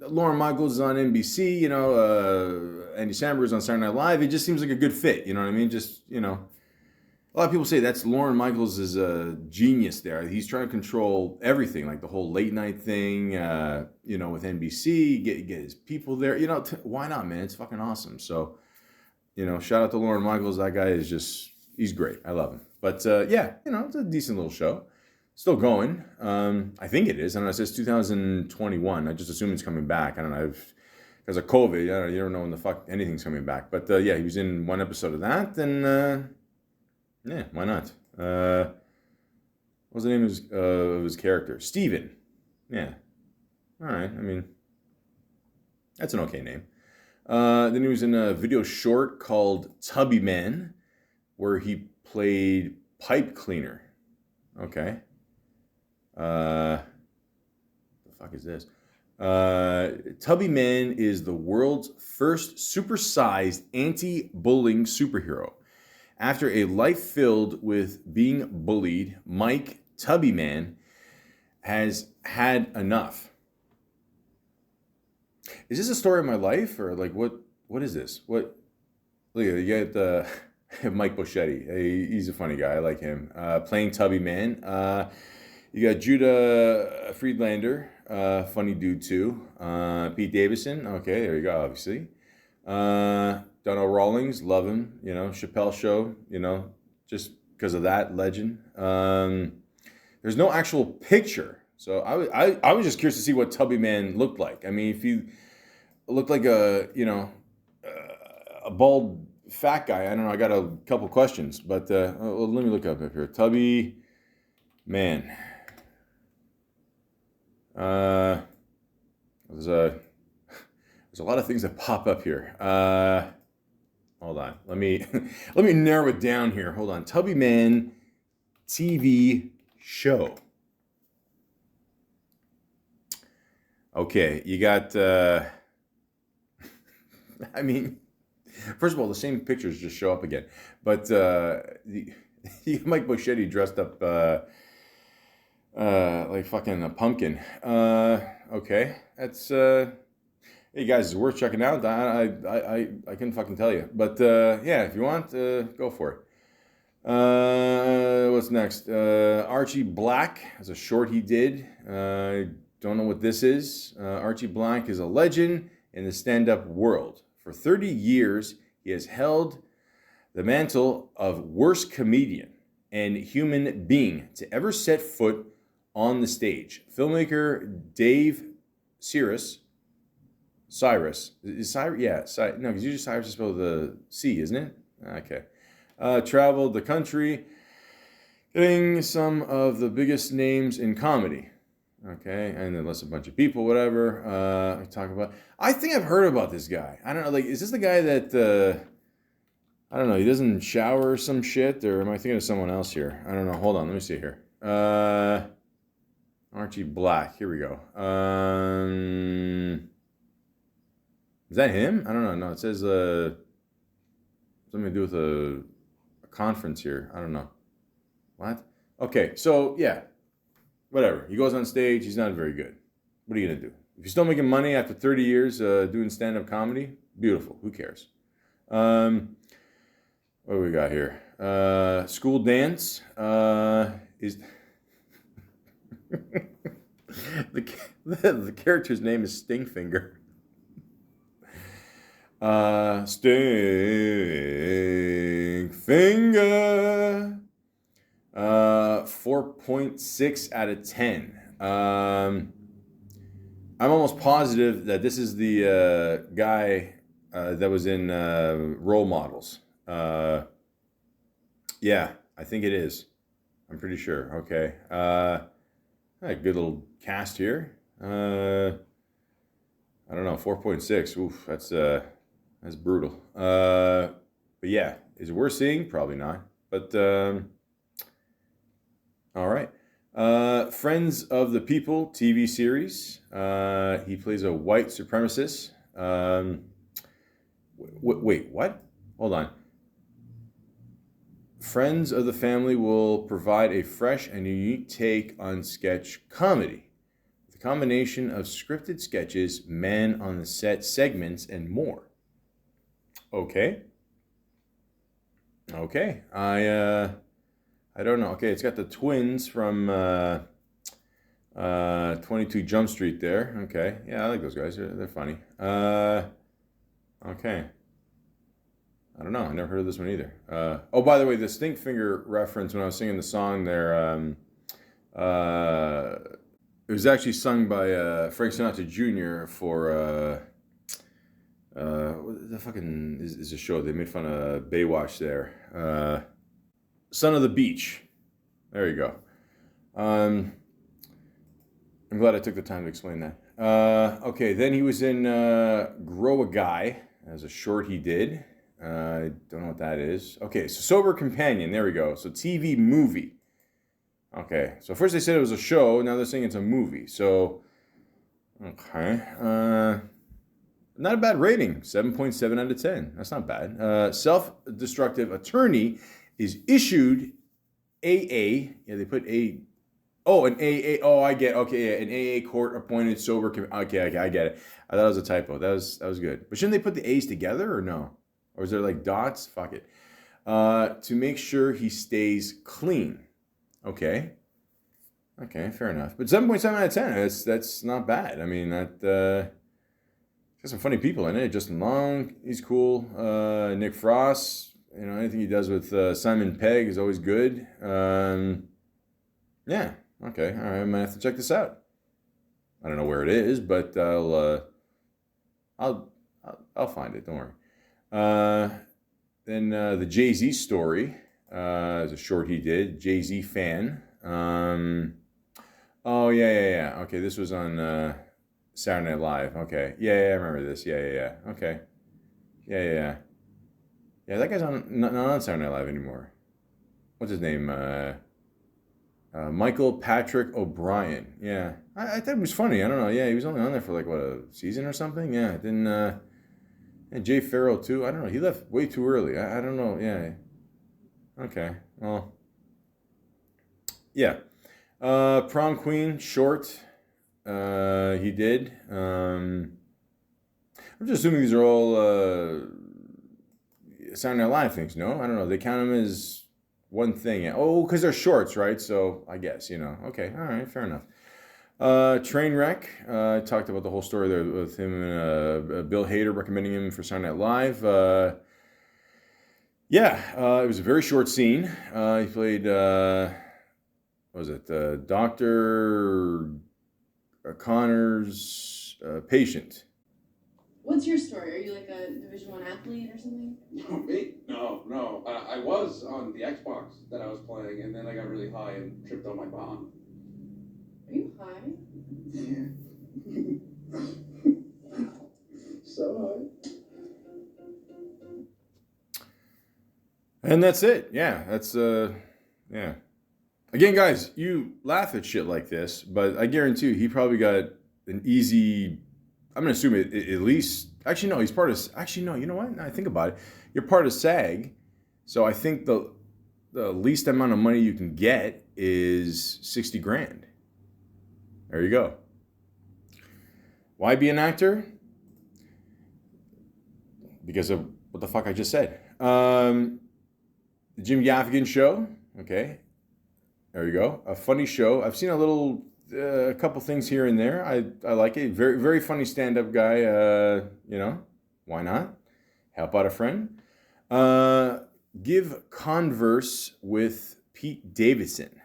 Lauren Michaels is on NBC, you know, Andy Samberg is on Saturday Night Live. It just seems like a good fit, you know what I mean? Just, you know, a lot of people say that's Lauren Michaels is a genius there. He's trying to control everything, like the whole late night thing, you know, with NBC, get his people there. You know, why not, man? It's fucking awesome. So, you know, shout out to Lauren Michaels. That guy is just, he's great. I love him. But yeah, you know, it's a decent little show. Still going. I think it is. I don't know. It says 2021. I just assume it's coming back. I don't know. Because of COVID, you don't know when the fuck anything's coming back. But yeah, he was in one episode of that. And yeah, why not? What was the name of his character? Steven. Yeah. All right. I mean, that's an okay name. Then he was in a video short called Tubby Man, where he played pipe cleaner. Okay. The fuck is this? Tubby Man is the world's first supersized anti-bullying superhero. After a life filled with being bullied, Mike Tubby Man has had enough. Is this a story of my life, or like what is this? What? Look at you got Mike Boschetti. He's a funny guy. I like him. Playing Tubby Man. You got Judah Friedlander, funny dude too. Pete Davidson. Okay, there you go. Obviously. Donald Rawlings, love him. You know, Chappelle Show. You know, just because of that, legend. There's no actual picture. So I was just curious to see what Tubby Man looked like. I mean, if he looked like a, you know, a bald fat guy, I don't know. I got a couple questions, but let me look up here. Tubby Man. There's a lot of things that pop up here. Hold on. Let me narrow it down here. Hold on. Tubby Man TV show. Okay, you got, I mean, first of all, the same pictures just show up again. But Mike Boschetti dressed up like fucking a pumpkin. Okay, that's, hey guys, it's worth checking out. I couldn't fucking tell you. But yeah, if you want, go for it. What's next? Archie Black has a short he did. Don't know what this is. Archie Black is a legend in the stand-up world. For 30 years, he has held the mantle of worst comedian and human being to ever set foot on the stage. Filmmaker Dave Cyrus. Is Cyrus? Yeah, no, because usually Cyrus is spelled with a C, isn't it? Okay. Traveled the country, getting some of the biggest names in comedy. Okay, and then lists a bunch of people, whatever. I talk about. I think I've heard about this guy. I don't know. Like, is this the guy that I don't know? He doesn't shower or some shit, or am I thinking of someone else here? I don't know. Hold on, let me see here. Archie Black. Here we go. Is that him? I don't know. No, it says something to do with a conference here. I don't know. What? Okay, so yeah. Whatever. He goes on stage. He's not very good. What are you going to do? If you're still making money after 30 years doing stand-up comedy, beautiful. Who cares? What do we got here? School dance is... the character's name is Stingfinger. Stingfinger. 4.6 out of 10. I'm almost positive that this is the guy that was in Role Models. Yeah, I think it is. I'm pretty sure. Okay. A good little cast here. I don't know, 4.6. Oof, that's brutal. But yeah, is it worth seeing? Probably not. But all right. Friends of the People TV series. He plays a white supremacist. Wait, what? Hold on. Friends of the Family will provide a fresh and unique take on sketch comedy. The combination of scripted sketches, men on the set segments, and more. Okay. I don't know. Okay, it's got the twins from 22 Jump Street there. Okay, yeah, I like those guys. They're funny. Okay. I don't know. I never heard of this one either. Oh, by the way, the Stink Finger reference when I was singing the song there, it was actually sung by Frank Sinatra Jr. for what the fucking is a show they made fun of Baywatch there. Son of the Beach. There you go. I'm glad I took the time to explain that. Okay, then he was in Grow a Guy as a short he did. I don't know what that is. Okay, so Sober Companion. There we go. So TV movie. Okay, so first they said it was a show. Now they're saying it's a movie. So, okay. Not a bad rating. 7.7 out of 10. That's not bad. Self-destructive attorney is issued AA. Yeah, they put A. Oh, an AA. Oh, I get. Okay, yeah, an AA court-appointed sober. Okay, I get it. I thought it was a typo. That was good. But shouldn't they put the A's together or no? Or is there like dots? Fuck it. To make sure he stays clean. Okay. Okay, fair enough. But 7.7 out of 10. That's not bad. I mean, that got some funny people in it. Justin Long, he's cool. Nick Frost. You know, anything he does with Simon Pegg is always good. Yeah. Okay. All right. I might have to check this out. I don't know where it is, but I'll find it. Don't worry. Then the Jay-Z story is a short he did. Jay-Z fan. Oh yeah. Okay, this was on Saturday Night Live. Okay. Yeah, I remember this. Yeah. Okay. Yeah. Yeah, that guy's not on Saturday Night Live anymore. What's his name? Michael Patrick O'Brien. Yeah. I thought it was funny. I don't know. Yeah, he was only on there for like, what, a season or something? Yeah. Then and Jay Farrell, too. I don't know. He left way too early. I don't know. Yeah. Okay. Well. Yeah. Prom Queen, short. He did. I'm just assuming these are all Saturday Night Live things, no? I don't know. They count them as one thing. Oh, because they're shorts, right? So I guess, Okay, all right, fair enough. Trainwreck. I talked about the whole story there with him and Bill Hader recommending him for Saturday Night Live. It was a very short scene. He played, what was it, Dr. Connor's patient. What's your story? Are you like a Division I athlete or something? No, me? No. I was on the Xbox that I was playing, and then I got really high and tripped on my bomb. Are you high? Yeah. So high. And that's it. Yeah, that's, yeah. Again, guys, you laugh at shit like this, but I guarantee you he probably got an easy... I'm going to assume it at least... Actually, no, he's part of... Actually, no, you know what? Now I think about it. You're part of SAG, so I think the least amount of money you can get is 60 grand. There you go. Why be an actor? Because of what the fuck I just said. The Jim Gaffigan Show. Okay. There you go. A funny show. I've seen a couple things here and there. I like it. Very, very funny stand-up guy. Why not? Help out a friend. Give Converse with Pete Davidson.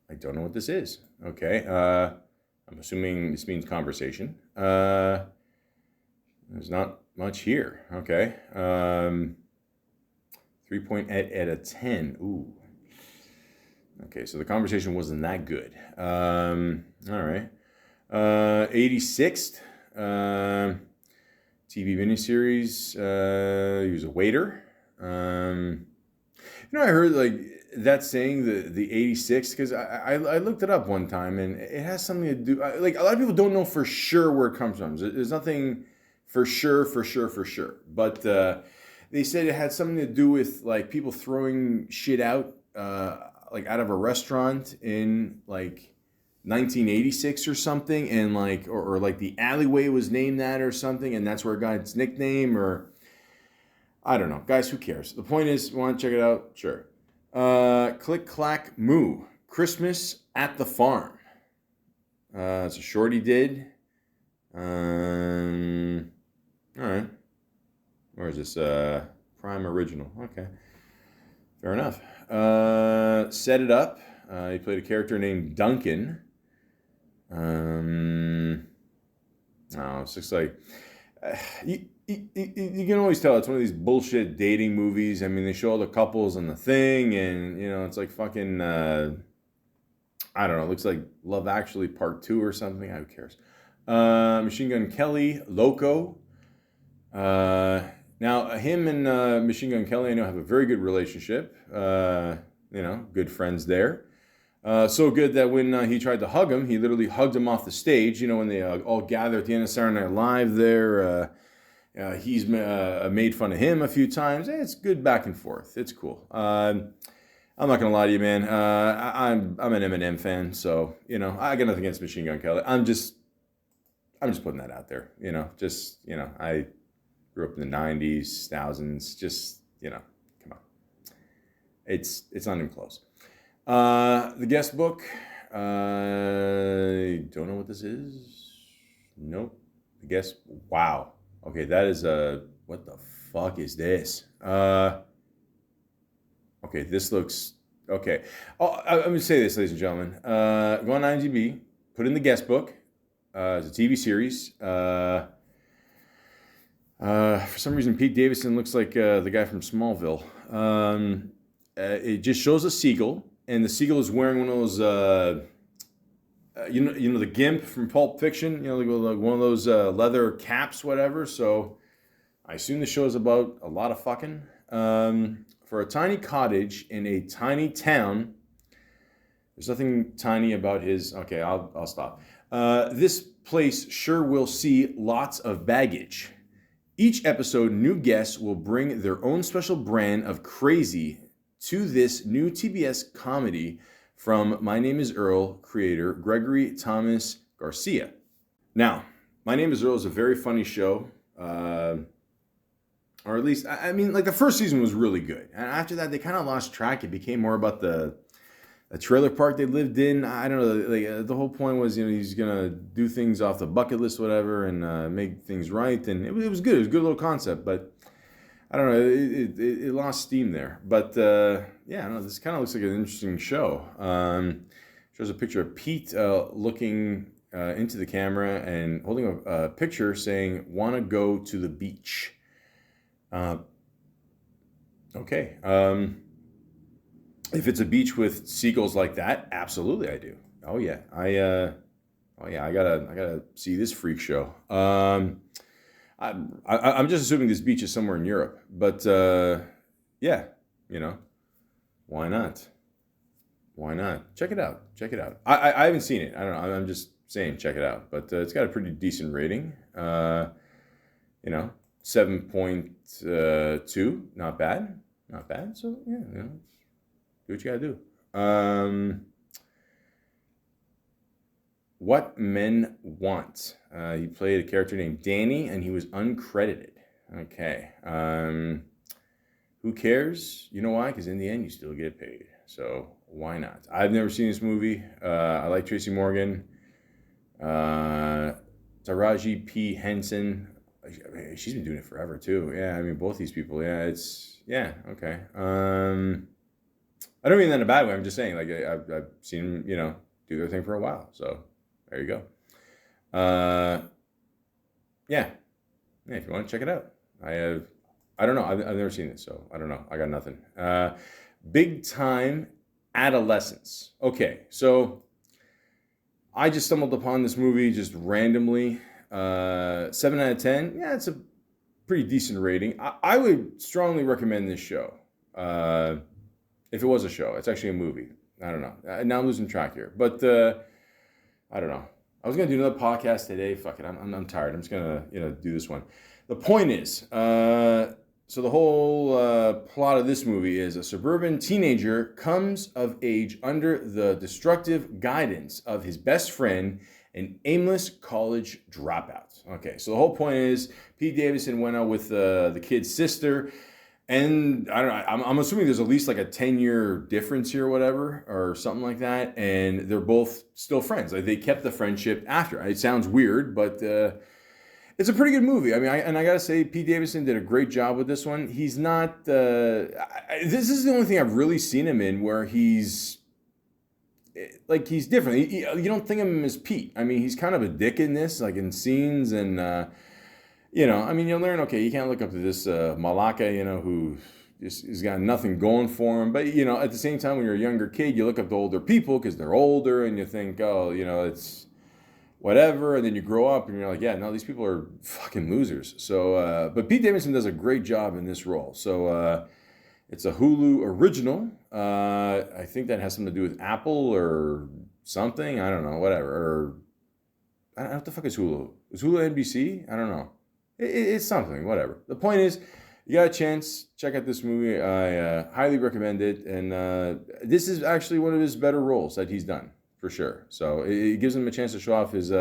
I don't know what this is. Okay. I'm assuming this means conversation. There's not much here. Okay. 3.8 out of 10. Ooh. Okay, so the conversation wasn't that good. All right. 86th. TV miniseries. He was a waiter. I heard like that saying the 86 because I looked it up one time and it has something to do like a lot of people don't know for sure where it comes from. There's nothing for sure, but they said it had something to do with like people throwing shit out like out of a restaurant in like 1986 or something, and like or like the alleyway was named that or something, and that's where it got its nickname, or I don't know. Guys, who cares? The point is, want to check it out? Sure. Click Clack Moo, Christmas at the Farm. It's a short he did. All right. Where is this? Prime Original. Okay. Fair enough. Set It Up. He played a character named Duncan. It's just like you can always tell it's one of these bullshit dating movies. I mean, they show all the couples and the thing, and it's like fucking I don't know. It looks like Love Actually Part 2 or something. Who cares? Machine Gun Kelly, Loco. Now him and Machine Gun Kelly, I know, have a very good relationship. Good friends there. So good that when he tried to hug him, he literally hugged him off the stage. When they all gather at the end of Saturday Night Live there, he's made fun of him a few times. It's good back and forth. It's cool. I'm not going to lie to you, man. I'm an Eminem fan, so, I got nothing against Machine Gun Kelly. I'm just putting that out there, I grew up in the 90s, thousands, just, come on. It's not even close. The guest book, I don't know what this is. Nope. The guest, wow. Okay, that is what the fuck is this? Okay, this looks, okay. I'm going to say this, ladies and gentlemen. Go on IMDb, put in the guest book. It's a TV series. For some reason, Pete Davidson looks like the guy from Smallville. It just shows a seagull. And the seagull is wearing one of those, the Gimp from Pulp Fiction, like one of those leather caps, whatever. So I assume the show is about a lot of fucking. For a tiny cottage in a tiny town, there's nothing tiny about his. Okay, I'll stop. This place sure will see lots of baggage. Each episode, new guests will bring their own special brand of crazy to this new TBS comedy from My Name is Earl creator Gregory Thomas Garcia. Now, My Name is Earl is a very funny show, or at least, I mean, like the first season was really good. And after that, they kind of lost track. It became more about the trailer park they lived in. I don't know, like the whole point was, he's gonna do things off the bucket list, whatever, and make things right. And it was good. It was a good little concept, but I don't know, it lost steam there. But yeah, I don't know, this kind of looks like an interesting show. Shows a picture of Pete looking into the camera and holding a picture saying, "Want to go to the beach." Okay. If it's a beach with seagulls like that, absolutely I do. Oh yeah, I gotta see this freak show. I'm just assuming this beach is somewhere in Europe, but yeah, why not? Why not? Check it out. I haven't seen it. I don't know. I'm just saying, check it out. But it's got a pretty decent rating. 7.2, not bad. So yeah, do what you gotta do. What Men Want. He played a character named Danny, and he was uncredited. Okay. Who cares? You know why? Because in the end, you still get paid. So why not? I've never seen this movie. I like Tracy Morgan. Taraji P. Henson. She's been doing it forever, too. Yeah, I mean, both these people. Yeah, okay. I don't mean that in a bad way. I'm just saying, like, I've seen him, do their thing for a while. So there you go. Yeah, if you want to check it out. I don't know. I've never seen it, so I don't know. I got nothing. Big Time Adolescence. Okay, so I just stumbled upon this movie just randomly. 7 out of 10. Yeah, it's a pretty decent rating. I would strongly recommend this show. If it was a show, it's actually a movie. I don't know. Now I'm losing track here, but I don't know. I was gonna do another podcast today. Fuck it. I'm tired. I'm just gonna do this one. The point is, so the whole plot of this movie is a suburban teenager comes of age under the destructive guidance of his best friend, an aimless college dropout. Okay, so the whole point is Pete Davidson went out with the kid's sister, and I don't know. I'm assuming there's at least like a 10-year difference here, or whatever, or something like that. And they're both still friends. Like they kept the friendship after. It sounds weird, but it's a pretty good movie. I mean, I gotta say, Pete Davidson did a great job with this one. He's not. This is the only thing I've really seen him in where he's different. You don't think of him as Pete. I mean, he's kind of a dick in this, like in scenes, and I mean, you'll learn. Okay, you can't look up to this Malaka, who has got nothing going for him. But at the same time, when you're a younger kid, you look up to older people because they're older, and you think, oh, it's whatever. And then you grow up, and you're like, yeah, no, these people are fucking losers. So, but Pete Davidson does a great job in this role. So. It's a Hulu original. I think that has something to do with Apple or something. I don't know, whatever. Or I don't know what the fuck is Hulu. Is Hulu NBC? I don't know. It's something, whatever. The point is, you got a chance, check out this movie. I highly recommend it. And this is actually one of his better roles that he's done, for sure. So it gives him a chance to show off his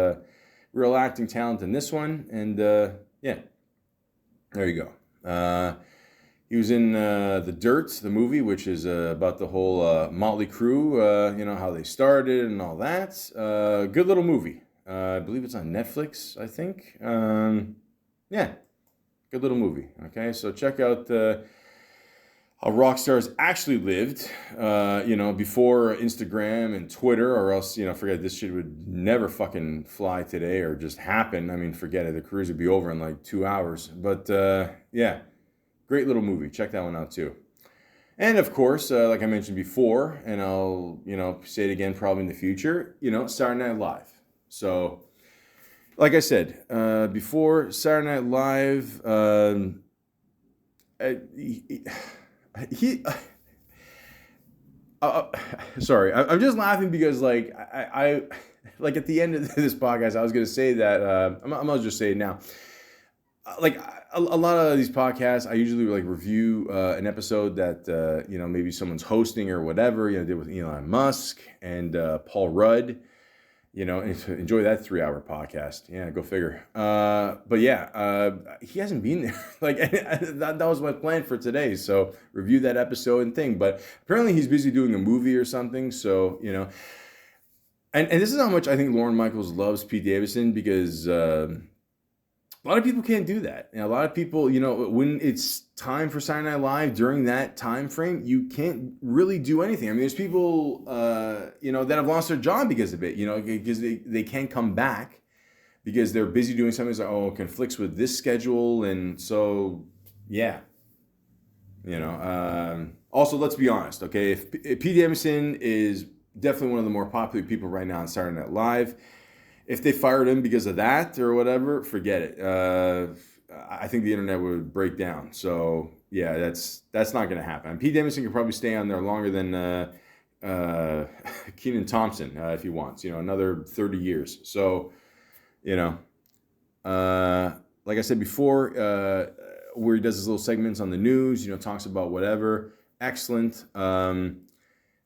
real acting talent in this one. And yeah, there you go. He was in The Dirt, the movie, which is about the whole Motley Crue, how they started and all that. Good little movie. I believe it's on Netflix, I think. Yeah, good little movie. Okay, so check out how rock stars actually lived, before Instagram and Twitter, or else, forget this shit would never fucking fly today or just happen. I mean, forget it. The careers would be over in like 2 hours. But yeah. Great little movie. Check that one out too. And of course, like I mentioned before, and I'll, say it again probably in the future, Saturday Night Live. So, like I said, before Saturday Night Live, sorry, I'm just laughing because like I like at the end of this podcast, I was going to say that, I'm going to just say it now. Like a lot of these podcasts, I usually like review an episode that maybe someone's hosting or whatever. Did with Elon Musk and Paul Rudd. Enjoy that 3-hour podcast. Yeah, go figure. But yeah, he hasn't been there. Like that was my plan for today. So review that episode and thing. But apparently he's busy doing a movie or something. So and this is how much I think Lorne Michaels loves Pete Davidson, because. A lot of people can't do that. And a lot of people, when it's time for Saturday Night Live during that time frame, you can't really do anything. I mean, there's people, that have lost their job because of it, because they can't come back because they're busy doing something that's like, it conflicts with this schedule. And so, yeah, also, let's be honest, okay? If Pete Davidson is definitely one of the more popular people right now on Saturday Night Live. If they fired him because of that or whatever, forget it. I think the internet would break down. So yeah, that's not going to happen. And Pete Davidson could probably stay on there longer than Kenan Thompson if he wants. Another 30 years. So like I said before, where he does his little segments on the news, talks about whatever. Excellent.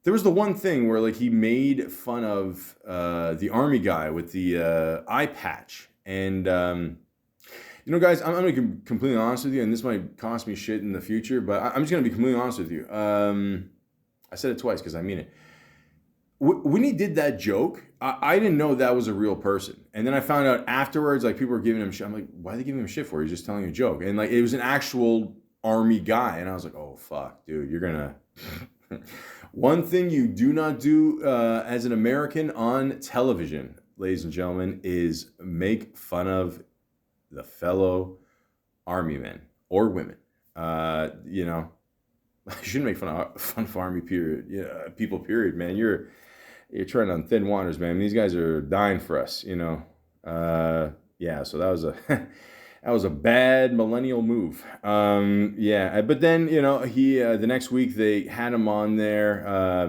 There was the one thing where like he made fun of the army guy with the eye patch. And, guys, I'm going to be completely honest with you, and this might cost me shit in the future, but I'm just going to be completely honest with you. I said it twice because I mean it. When he did that joke, I didn't know that was a real person. And then I found out afterwards, like people were giving him shit. I'm like, why are they giving him shit for? He's just telling a joke. And like, it was an actual army guy. And I was like, oh, fuck, dude, you're going to... One thing you do not do as an American on television, ladies and gentlemen, is make fun of the fellow army men or women. You know, I shouldn't make fun of army period. Yeah, people. Period, man. You're treading on thin waters, man. These guys are dying for us. You know. Yeah. So that was a that was a bad millennial move. Yeah. But then he the next week they had him on there.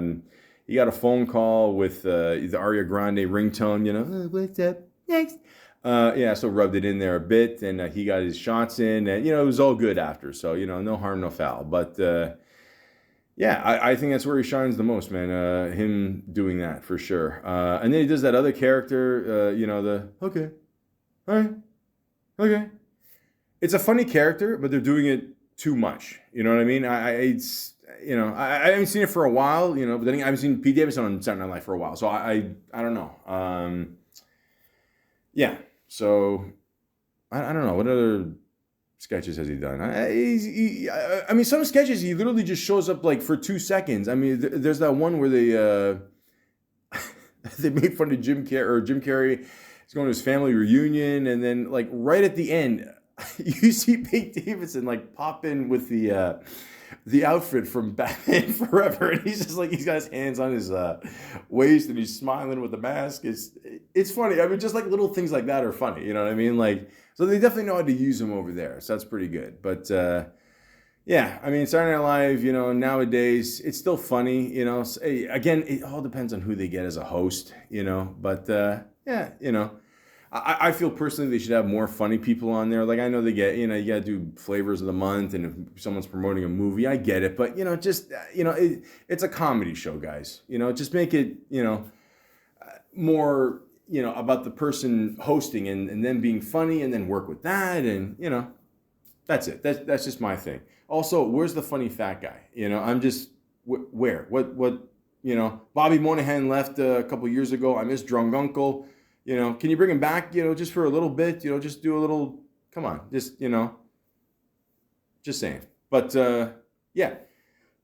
He got a phone call with the Ariana Grande ringtone. You know, "Oh, what's up next?" Yeah, so rubbed it in there a bit, and he got his shots in, and it was all good after. So no harm, no foul. But yeah, I think that's where he shines the most, man. Him doing that for sure. And then he does that other character, the okay, all right, okay. It's a funny character, but they're doing it too much. You know what I mean? I haven't seen it for a while, but then I haven't seen Pete Davidson on Saturday Night Live for a while, so I don't know. Yeah. So, I don't know. What other sketches has he done? I mean, some sketches, he literally just shows up like for 2 seconds. I mean, there's that one where they they made fun of Jim Carrey. He's going to his family reunion. And then like right at the end, you see Pete Davidson like pop in with the outfit from Batman Forever, and he's just like, he's got his hands on his waist and he's smiling with the mask. It's funny. I mean, just like little things like that are funny. You know what I mean? Like, so they definitely know how to use him over there. So that's pretty good. But yeah, I mean, Saturday Night Live, nowadays it's still funny. Again, it all depends on who they get as a host. But yeah, I feel personally they should have more funny people on there. Like, I know they get, you got to do flavors of the month, and if someone's promoting a movie, I get it. But, it's a comedy show, guys. Just make it, more, about the person hosting and then being funny, and then work with that. And, that's it. That's just my thing. Also, where's the funny fat guy? I'm just, where? What, Bobby Moynihan left a couple years ago. I miss Drunk Uncle. Can you bring him back, just for a little bit, just do a little, come on, just saying. But, yeah,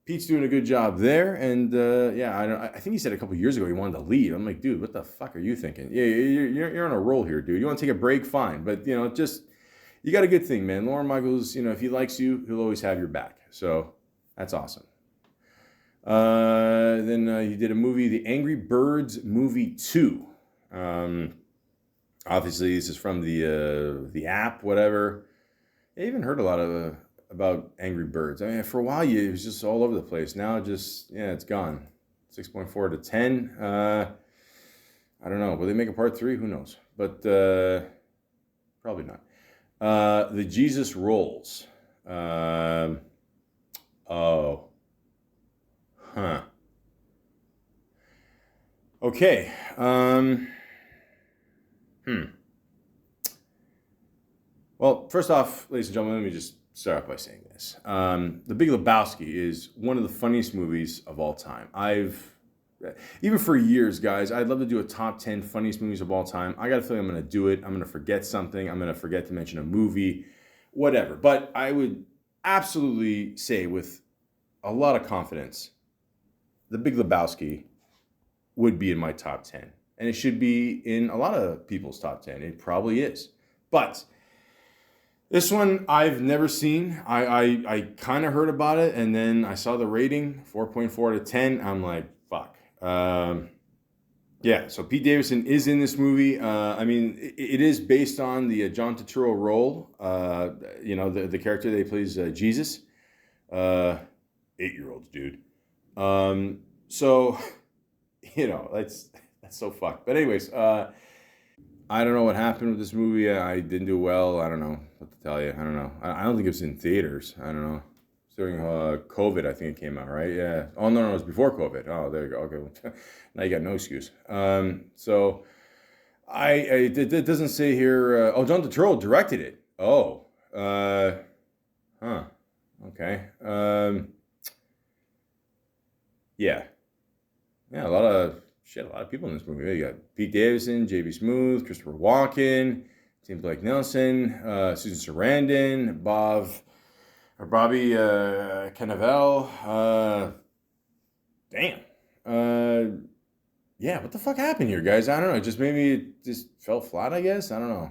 Pete's doing a good job there. And, yeah, I think he said a couple years ago he wanted to leave. I'm like, dude, what the fuck are you thinking? Yeah, you're on a roll here, dude. You want to take a break? Fine. But, just, you got a good thing, man. Lorne Michaels, if he likes you, he'll always have your back. So that's awesome. Then he did a movie, The Angry Birds Movie 2. Obviously this is from the app, whatever. I even heard a lot about Angry Birds. I mean, for a while it was just all over the place. Now it's gone. 6.4 to 10. I don't know. Will they make a part 3? Who knows? But probably not. The Jesus Rolls. Oh. Huh. Okay. Well, first off, ladies and gentlemen, let me just start off by saying this. The Big Lebowski is one of the funniest movies of all time. Even for years, guys, I'd love to do a top 10 funniest movies of all time. I got a feeling I'm going to do it. I'm going to forget something. I'm going to forget to mention a movie, whatever. But I would absolutely say with a lot of confidence, The Big Lebowski would be in my top 10. And it should be in a lot of people's top 10. It probably is. But this one I've never seen. I kind of heard about it, and then I saw the rating, 4.4 to 10. I'm like, fuck. Yeah, so Pete Davidson is in this movie. I mean, it is based on the John Turturro role. The character that he plays, Jesus. 8-year-olds, dude. So, that's so fucked. But anyways, I don't know what happened with this movie. I didn't do well. I don't know what to tell you. I don't know. I don't think it was in theaters. I don't know. During COVID, I think it came out, right? Yeah. Oh, no, it was before COVID. Oh, there you go. Okay. Now you got no excuse. So, it doesn't say here. John Turturro directed it. Oh. Okay. Yeah. Yeah, a lot of people in this movie. You got Pete Davidson, J.B. Smoove, Christopher Walken, Tim Blake Nelson, Susan Sarandon, Bobby Cannavale, damn. Yeah, what the fuck happened here, guys? I don't know. Just maybe it just fell flat, I guess. I don't know.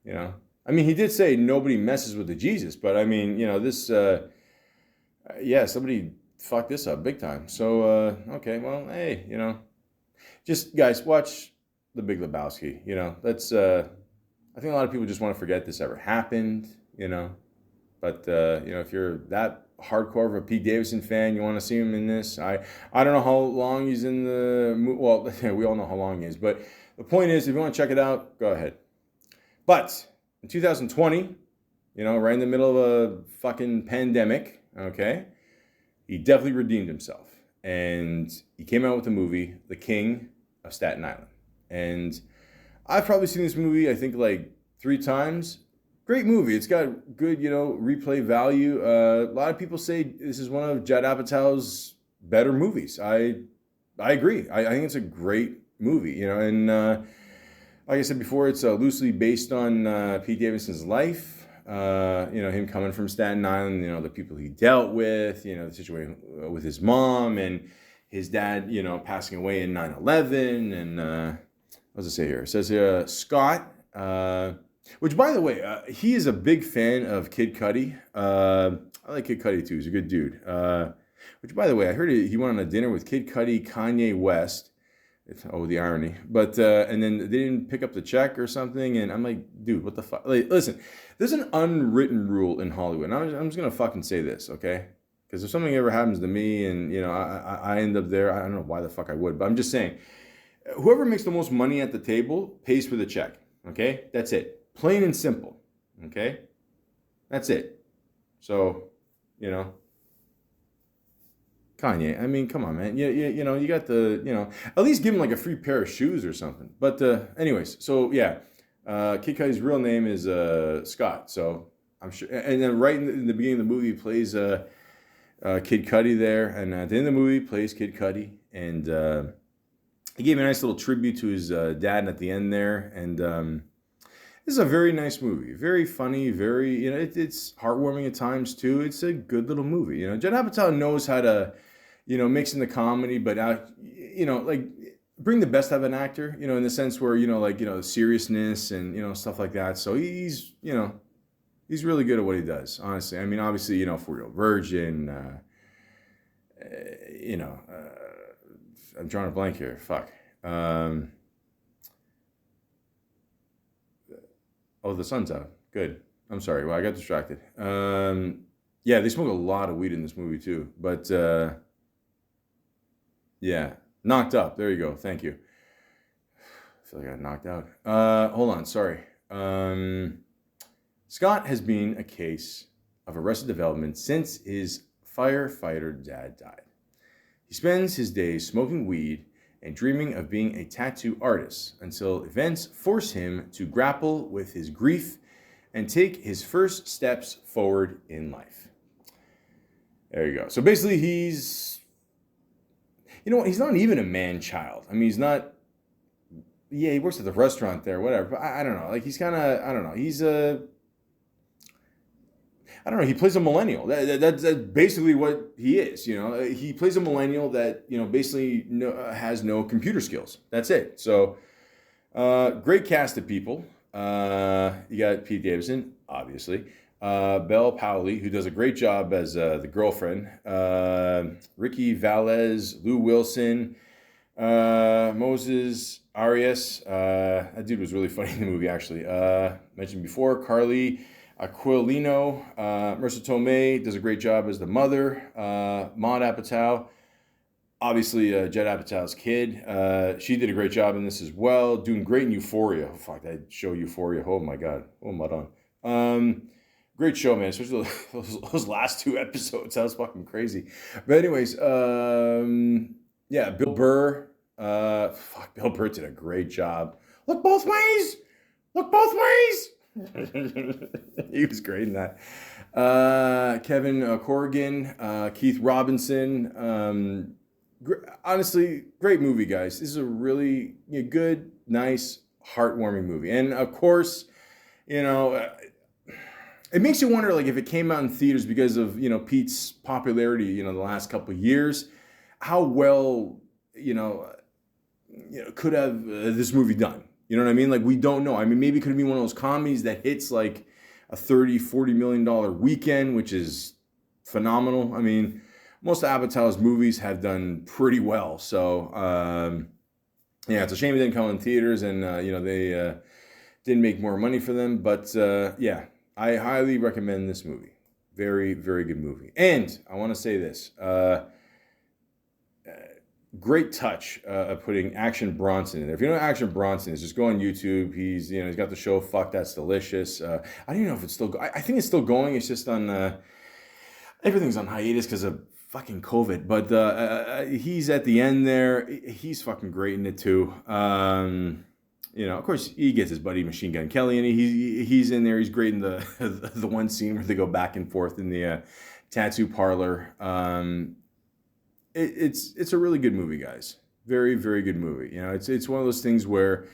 You know, I mean, he did say nobody messes with the Jesus, but I mean, you know, this, yeah, somebody fucked this up big time. So, okay, well, hey, you know, just guys, watch The Big Lebowski. You know, that's, I think a lot of people just want to forget this ever happened, you know, but, you know, if you're that hardcore of a Pete Davidson fan, you want to see him in this. I don't know how long he's in the movie. Well, we all know how long he is, but the point is, if you want to check it out, go ahead. But in 2020, you know, right in the middle of a fucking pandemic, okay, he definitely redeemed himself. And he came out with the movie, The King of Staten Island. And I've probably seen this movie, I think, like 3 times. Great movie. It's got good, you know, replay value. A lot of people say this is one of Judd Apatow's better movies. I agree. I think it's a great movie, you know, and like I said before, it's loosely based on Pete Davidson's life. You know, him coming from Staten Island, you know, the people he dealt with, you know, the situation with his mom and his dad, you know, passing away in 9/11. And what does it say here? It says here, Scott, which, by the way, he is a big fan of Kid Cudi. I like Kid Cudi, too. He's a good dude. Which, by the way, I heard he went on a dinner with Kid Cudi, Kanye West. Oh, the irony. But, and then they didn't pick up the check or something. And I'm like, dude, what the fuck? Like, listen, there's an unwritten rule in Hollywood. And I'm just going to fucking say this, okay? Because if something ever happens to me and, you know, I end up there, I don't know why the fuck I would. But I'm just saying, whoever makes the most money at the table pays for the check, okay? That's it. Plain and simple, okay? That's it. So, you know, Kanye, I mean, come on, man. You know, you got the, you know, at least give him like a free pair of shoes or something. But anyways, so yeah, Kid Cudi's real name is Scott. So I'm sure, and then right in the beginning of the movie, he plays Kid Cudi there, and at the end of the movie, he plays Kid Cudi, and he gave a nice little tribute to his dad at the end there, and this is a very nice movie, very funny, very, you know, it's heartwarming at times too. It's a good little movie. You know, Judd Apatow knows how to, you know, mix in the comedy, but you know, like bring the best out of an actor, you know, in the sense where, you know, like, you know, seriousness and, you know, stuff like that. So he's, you know, he's really good at what he does, honestly. I mean, obviously, you know, For Real Virgin, you know, I'm drawing a blank here. Fuck. Oh, the sun's out. Good. I'm sorry. Well, I got distracted. Yeah, they smoke a lot of weed in this movie too. But yeah, Knocked Up. There you go. Thank you. I feel like I got knocked out. Hold on. Sorry. Scott has been a case of Arrested Development since his firefighter dad died. He spends his days smoking weed and dreaming of being a tattoo artist until events force him to grapple with his grief and take his first steps forward in life. There you go. So basically he's, you know what, he's not even a man-child. I mean, he's not, yeah, he works at the restaurant there, whatever, but I don't know. Like, he's kind of, I don't know, he's a, I don't know, he plays a millennial. That's basically what he is, you know. He plays a millennial that, you know, basically has no computer skills. That's it. So, great cast of people. You got Pete Davidson, obviously. Belle Powley, who does a great job as the girlfriend. Ricky Valez, Lou Wilson, Moses Arias. That dude was really funny in the movie, actually. Mentioned before, Carly Aquilino, Marissa Tomei does a great job as the mother. Maud Apatow, obviously Judd Apatow's kid. She did a great job in this as well. Doing great in Euphoria. Oh, fuck, that show Euphoria. Oh my God. Oh my God. Great show, man. Especially those last 2 episodes. That was fucking crazy. But anyways, yeah, Bill Burr. Bill Burr did a great job. Look both ways. Look both ways. He was great in that. Kevin Corrigan, Keith Robinson. Honestly, great movie, guys. This is a really good, nice, heartwarming movie. And of course, you know, it makes you wonder, like, if it came out in theaters because of, you know, Pete's popularity, you know, the last couple of years. how well, could have this movie done. You know what I mean? Like, we don't know. I mean, maybe it could have been one of those comedies that hits like a $30-40 million weekend, which is phenomenal. I mean, most of Apatow's movies have done pretty well. So, yeah, it's a shame it didn't come in theaters, and, they didn't make more money for them. But, yeah, I highly recommend this movie. Very, very good movie. And I want to say this. Great touch of putting Action Bronson in there. If you know who Action Bronson is, just go on YouTube. He's got the show Fuck That's Delicious. I don't even know if it's still I think it's still going. It's just on everything's on hiatus because of fucking COVID. But he's at the end there. He's fucking great in it too. Of course, he gets his buddy Machine Gun Kelly in it. He's in there. He's great in the the one scene where they go back and forth in the tattoo parlor. It's a really good movie, guys. Very, very good movie. It's one of those things where,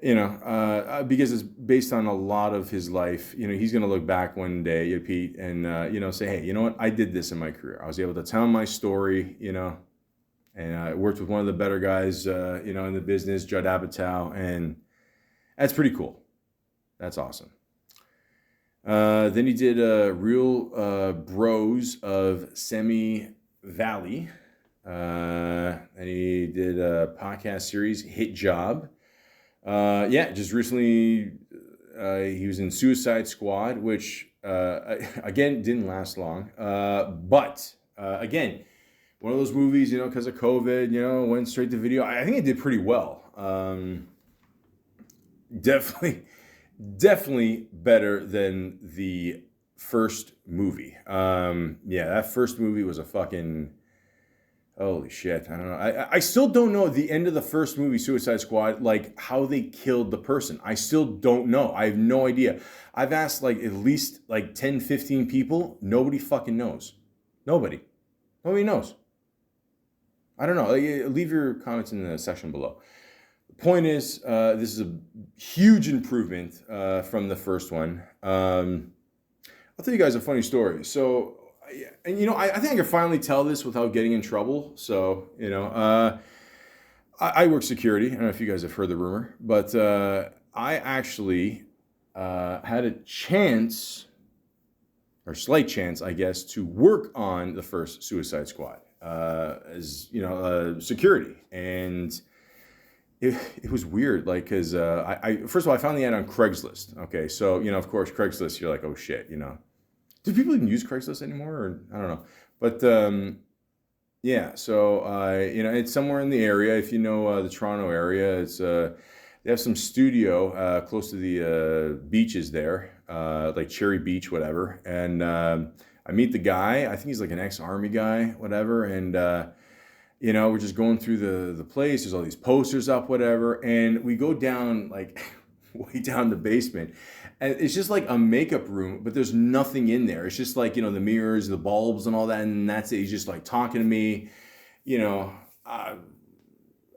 because it's based on a lot of his life, he's going to look back one day, Pete, and, say, hey, you know what? I did this in my career. I was able to tell my story, and I worked with one of the better guys, in the business, Judd Apatow, and that's pretty cool. That's awesome. Then he did Real Bros of Semi Valley, and he did a podcast series, Hit Job. Just recently he was in Suicide Squad, which again didn't last long, but again, one of those movies, because of COVID, went straight to video. I think it did pretty well. Definitely better than the first movie. That first movie was a fucking holy shit. I don't know. I still don't know at the end of the first movie, Suicide Squad, like how they killed the person. I still don't know. I have no idea. I've asked like at least like 10, 15 people. Nobody fucking knows. Nobody knows. I don't know. Leave your comments in the section below. The point is, this is a huge improvement from the first one. I'll tell you guys a funny story. So, and I think I can finally tell this without getting in trouble. So, I work security. I don't know if you guys have heard the rumor, but I actually had a chance, or slight chance, I guess, to work on the first Suicide Squad as security, and it was weird, like, because I first of all, I found the ad on Craigslist. Okay, so, of course, Craigslist, you're like, oh, shit, Do people even use Craigslist anymore? Or I don't know. But, so, it's somewhere in the area. If you know the Toronto area, it's they have some studio close to the beaches there, like Cherry Beach, whatever. And I meet the guy. I think he's like an ex-army guy, whatever. And we're just going through the place. There's all these posters up, whatever. And we go down, like, way down the basement. And it's just like a makeup room, but there's nothing in there. It's just like, the mirrors, the bulbs and all that. And that's it. He's just like talking to me,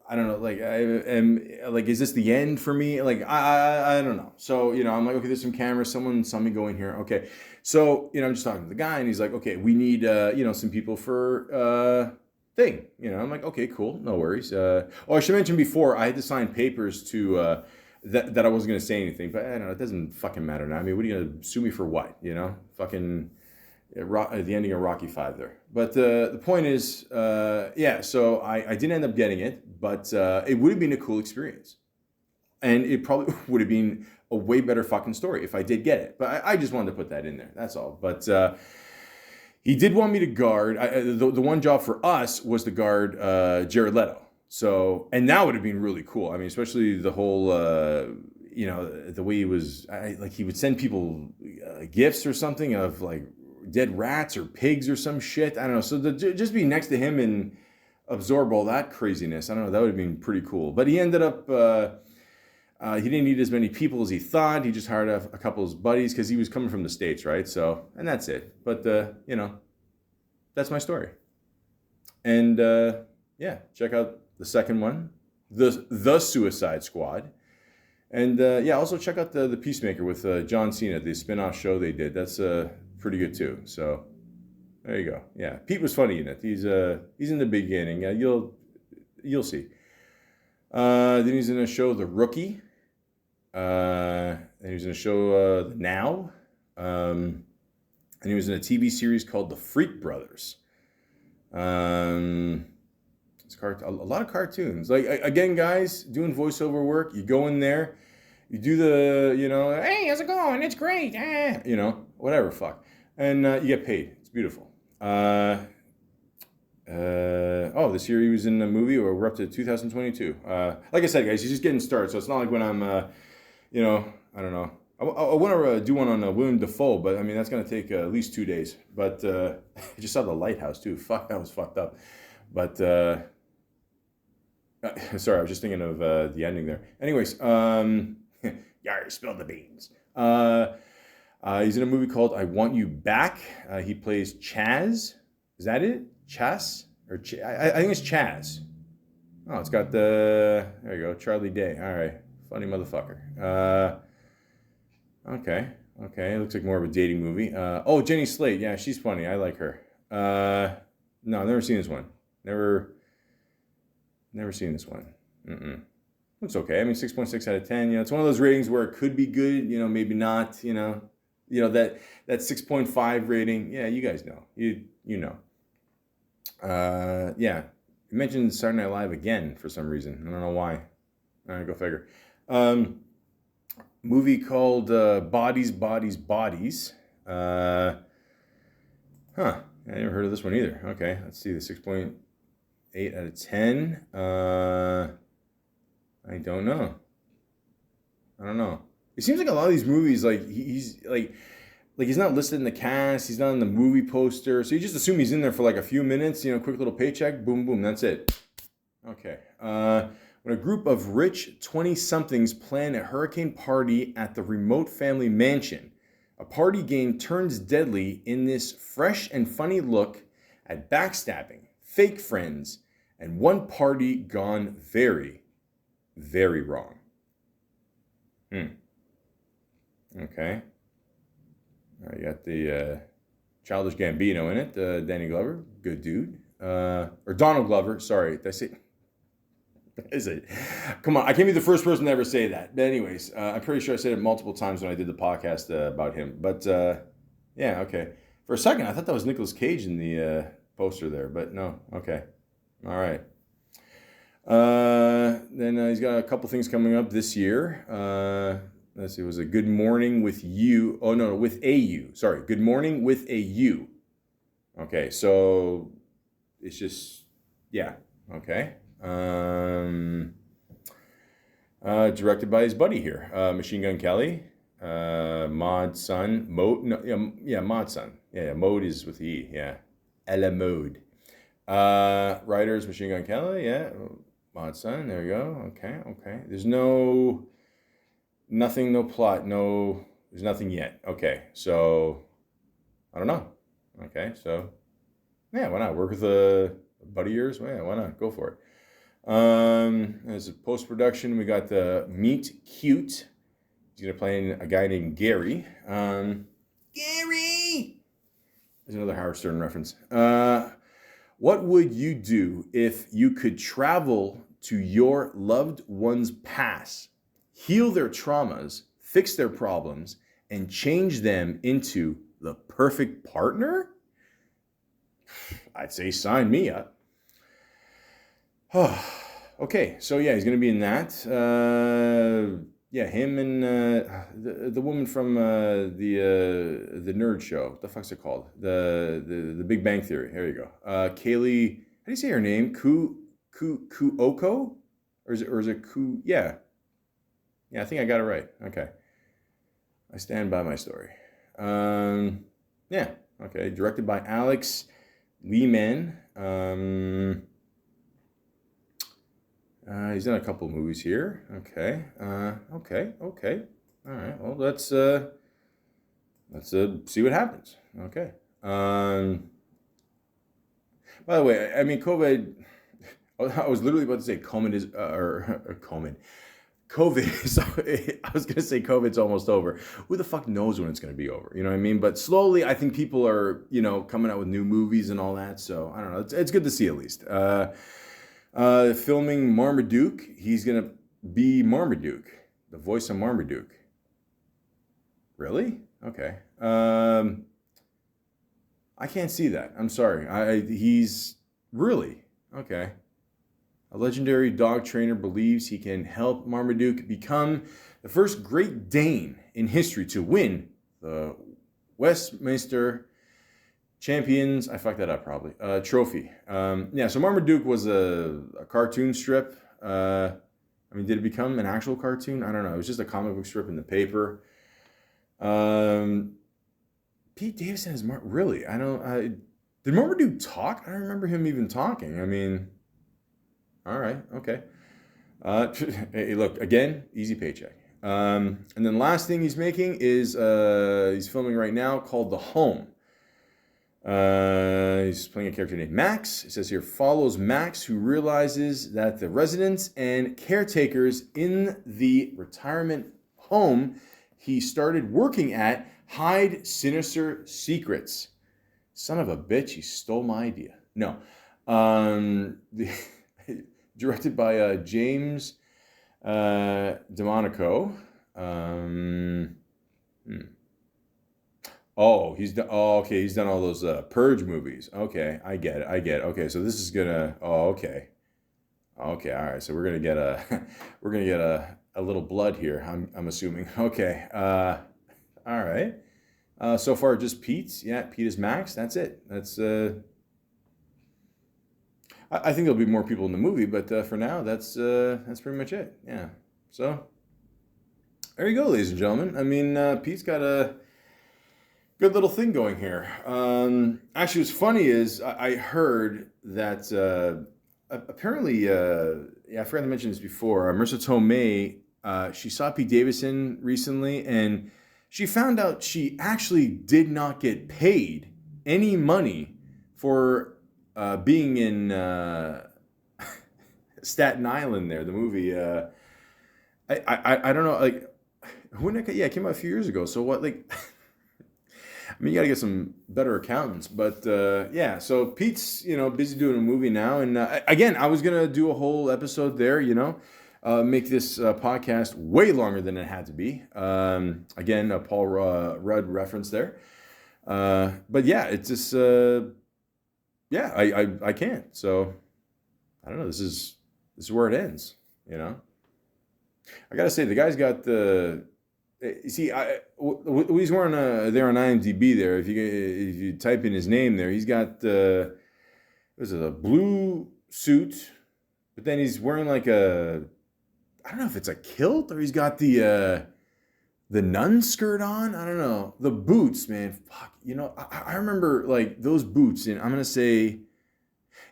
I don't know, like, I am, like, is this the end for me? Like, I don't know. So, I'm like, okay, there's some cameras. Someone saw me go in here. Okay. So, I'm just talking to the guy, and he's like, okay, we need, some people for thing. I'm like, okay, cool. No worries. I should mention before, I had to sign papers to that I wasn't going to say anything. But I don't know. It doesn't fucking matter now. I mean, what are you going to sue me for what? Fucking the ending of Rocky V there. But the point is, so I didn't end up getting it, but it would have been a cool experience. And it probably would have been a way better fucking story if I did get it. But I just wanted to put that in there. That's all. But he did want me to guard. The one job for us was to guard Jared Leto. So, and that would have been really cool. I mean, especially the whole, the way he was, like he would send people gifts or something of like dead rats or pigs or some shit. I don't know. So just be next to him and absorb all that craziness. I don't know. That would have been pretty cool. But he ended up, he didn't need as many people as he thought. He just hired a couple of his buddies because he was coming from the States, right? So, and that's it. But, that's my story. And, check out the second one, the Suicide Squad. And, also check out the Peacemaker with John Cena, the spin-off show they did. That's pretty good too. So, There you go. Yeah, Pete was funny in it. He's in the beginning. You'll see. Then he's in a show The Rookie. And he was in a show The Now. And he was in a TV series called The Freak Brothers. It's a lot of cartoons. Like, again, guys, doing voiceover work, you go in there, you do the, hey, how's it going? It's great. Whatever, fuck. And you get paid. It's beautiful. This year he was in a movie, or we're up to 2022. Like I said, guys, he's just getting started, so it's not like when I'm, I don't know. I want to do one on William Dafoe, but I mean, that's going to take at least 2 days. But I just saw The Lighthouse, too. Fuck, that was fucked up. But, sorry, I was just thinking of the ending there. Anyways, Yar, spilled the beans. He's in a movie called I Want You Back. He plays Chaz. Is that it? Chaz? I think it's Chaz. Oh, it's got there you go, Charlie Day. All right. Funny motherfucker. Okay. It looks like more of a dating movie. Jenny Slate. Yeah, she's funny. I like her. No, I've never seen this one. Never seen this one. Looks okay. I mean, 6.6 out of 10. It's one of those ratings where it could be good, maybe not, that 6.5 rating. Yeah, you guys know. You know. Yeah. You mentioned Saturday Night Live again for some reason. I don't know why. All right, go figure. Movie called Bodies, Bodies, Bodies. I never heard of this one either. Okay, let's see. The 6.8 out of 10. I don't know. It seems like a lot of these movies, like he's like he's not listed in the cast. He's not in the movie poster. So you just assume he's in there for like a few minutes. Quick little paycheck. Boom, boom. That's it. Okay. When a group of rich 20-somethings plan a hurricane party at the remote family mansion, a party game turns deadly in this fresh and funny look at backstabbing, fake friends, and one party gone very, very wrong. Okay. You got the Childish Gambino in it, Danny Glover, good dude. Or Donald Glover, sorry, did I say... Is it? Come on, I can't be the first person to ever say that. But anyways, I'm pretty sure I said it multiple times when I did the podcast about him. But yeah, okay. For a second, I thought that was Nicolas Cage in the poster there, but no. Okay, all right. Then he's got a couple things coming up this year. Let's see. It was a Good Morning with You. Oh no, with a U. Sorry, Good Morning with a U. Okay, so it's just okay. Directed by his buddy here, Machine Gun Kelly, Mod Sun, Mode. No, Mod Sun. Yeah, Mode is with the E. Yeah, Ella Mode. Writers Machine Gun Kelly. Yeah, Mod Sun. There you go. Okay. There's nothing, no plot, there's nothing yet. Okay, so I don't know. Okay, so yeah, why not work with a buddy of yours? Well, yeah, why not? Go for it. As a post-production, we got the Meet Cute. He's going to play a guy named Gary. Gary! There's another Howard Stern reference. What would you do if you could travel to your loved one's past, heal their traumas, fix their problems, and change them into the perfect partner? I'd say sign me up. Okay, so yeah, he's going to be in that. Him and the woman from the nerd show. What the fuck's it called? The Big Bang Theory. Here you go. Kaylee. How do you say her name? Kuoko? Or is it Ku? Yeah. Yeah, I think I got it right. Okay. I stand by my story. Yeah. Okay. Directed by Alex Lehman. He's done a couple movies here. Okay. Okay. All right. Well, let's see what happens. Okay. By the way, I mean, COVID. I was literally about to say COVID is COVID. COVID is, I was going to say COVID's almost over. Who the fuck knows when it's going to be over? You know what I mean? But slowly, I think people are, coming out with new movies and all that. So I don't know. It's good to see at least. Filming Marmaduke. He's going to be Marmaduke, the voice of Marmaduke. Really? Okay. I can't see that. I'm sorry. He's really okay. A legendary dog trainer believes he can help Marmaduke become the first Great Dane in history to win the Westminster Champions, I fucked that up probably, trophy. So Marmaduke was a cartoon strip. Did it become an actual cartoon? I don't know. It was just a comic book strip in the paper. Pete Davidson is really? Did Marmaduke talk? I don't remember him even talking. All right, okay. Hey, look, again, easy paycheck. And then last thing he's making is he's filming right now called The Home. He's playing a character named Max. It says here, follows Max, who realizes that the residents and caretakers in the retirement home he started working at hide sinister secrets. Son of a bitch, he stole my idea. No. Directed by James DeMonico. He's done. Oh, okay. He's done all those Purge movies. Okay, I get it. Okay, so this is gonna. Oh, okay. Okay, all right. So we're gonna get a little blood here. I'm assuming. Okay. All right. So far, just Pete's. Yeah, Pete is Max. That's it. That's. I think there'll be more people in the movie, but for now, that's pretty much it. Yeah. So there you go, ladies and gentlemen. Pete's got a good little thing going here. Actually, what's funny is I heard that apparently, I forgot to mention this before. Marissa Tomei, she saw Pete Davidson recently, and she found out she actually did not get paid any money for being in Staten Island there, the movie. I don't know, like, it came out a few years ago. So what, like, you got to get some better accountants. But so Pete's, busy doing a movie now. And again, I was going to do a whole episode there, make this podcast way longer than it had to be. Again, a Paul Rudd reference there. But yeah, it's just... I can't. So I don't know. This is where it ends. I gotta say the guy's got the. You see, he's wearing there on IMDb. There, if you type in his name there, he's got a blue suit, but then he's wearing like I don't know if it's a kilt or he's got the nun skirt on. I don't know. The boots, man. Fuck. I remember like those boots, and I'm gonna say,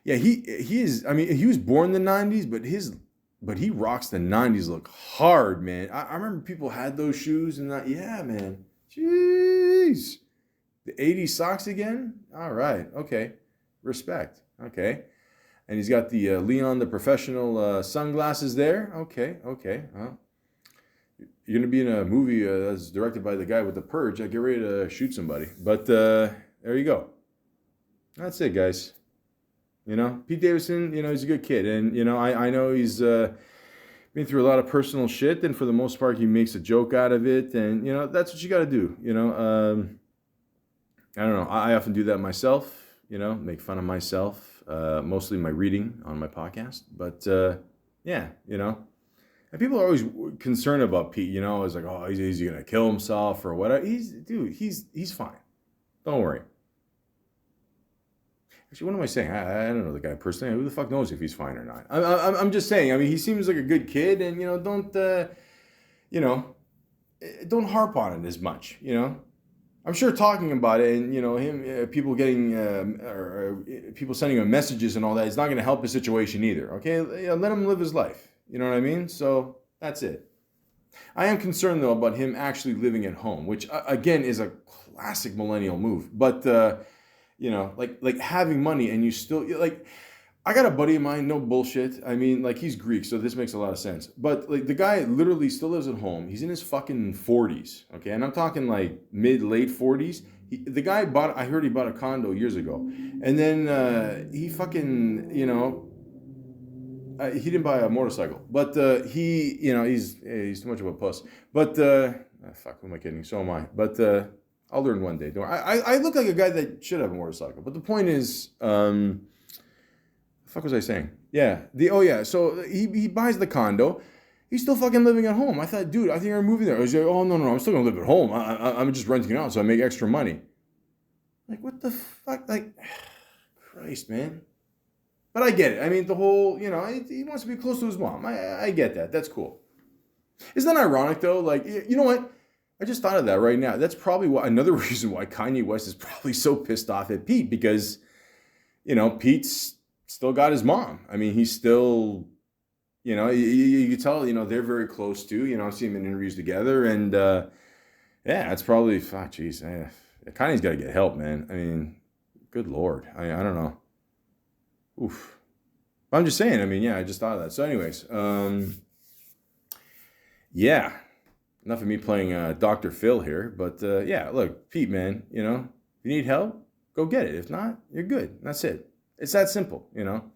yeah, he is. He was born in the '90s, but he rocks the '90s look hard, man. I remember people had those shoes, and yeah, man. Jeez. The '80s socks again. All right. Okay. Respect. Okay. And he's got the Leon the Professional sunglasses there. Okay. Well, you're going to be in a movie that's directed by the guy with the Purge. I get ready to shoot somebody. But there you go. That's it, guys. Pete Davidson, he's a good kid. And, I know he's been through a lot of personal shit. And for the most part, he makes a joke out of it. And, that's what you got to do. I don't know. I often do that myself, make fun of myself. Mostly my reading on my podcast. But, and people are always concerned about Pete, It's like, oh, he's going to kill himself or whatever. He's fine. Don't worry. Actually, what am I saying? I don't know the guy personally. Who the fuck knows if he's fine or not? I'm just saying. He seems like a good kid, and don't harp on it as much. I'm sure talking about it and him, people getting or people sending him messages and all that is not going to help his situation either. Okay, let him live his life. You know what I mean? So that's it. I am concerned though about him actually living at home, which again is a classic millennial move. But like having money and you still like I got a buddy of mine, no bullshit. I mean, like, he's Greek, so this makes a lot of sense. But, like, the guy literally still lives at home. He's in his fucking 40s, okay? And I'm talking, like, late 40s. The guy I heard he bought a condo years ago. And then he fucking, you know, he didn't buy a motorcycle. But he, you know, he's too much of a puss. But, fuck, who am I kidding? So am I. But I'll learn one day. Don't worry. I look like a guy that should have a motorcycle. But the point is... fuck was I saying? Yeah. So he buys the condo. He's still fucking living at home. I thought, dude, I think I'm moving there. I was like, oh, no, I'm still going to live at home. I'm just renting it out so I make extra money. Like, what the fuck? Like, Christ, man. But I get it. I mean, the whole, you know, he wants to be close to his mom. I get that. That's cool. Isn't that ironic, though? Like, you know what? I just thought of that right now. That's probably another reason why Kanye West is probably so pissed off at Pete because, you know, Pete's still got his mom. I mean, he's still, you know, you can tell, you know, they're very close to, you know, I've seen them in interviews together. And, yeah, it's probably, jeez, Kanye's got to get help, man. I mean, good Lord. I don't know. Oof. But I'm just saying, I mean, yeah, I just thought of that. So anyways, yeah, enough of me playing Dr. Phil here. But, yeah, look, Pete, man, you know, if you need help, go get it. If not, you're good. That's it. It's that simple, you know?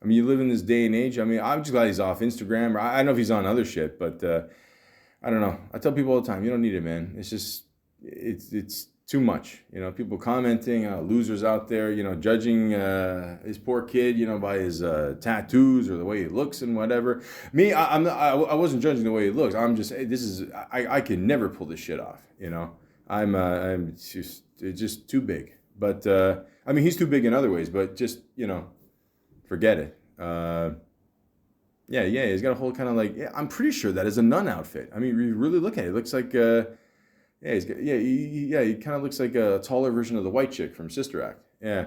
I mean, you live in this day and age. I mean, I'm just glad he's off Instagram. Or I don't know if he's on other shit, but I don't know. I tell people all the time, you don't need it, man. It's just, it's too much. You know, people commenting, losers out there, you know, judging his poor kid, you know, by his tattoos or the way he looks and whatever. Me, I wasn't judging the way he looks. I'm just, I can never pull this shit off, you know? It's just too big. But, I mean, he's too big in other ways, but just, you know, forget it. Yeah, he's got a whole kind of like, yeah, I'm pretty sure that is a nun outfit. I mean, you really look at it, it looks like, he kind of looks like a taller version of the white chick from Sister Act. Yeah.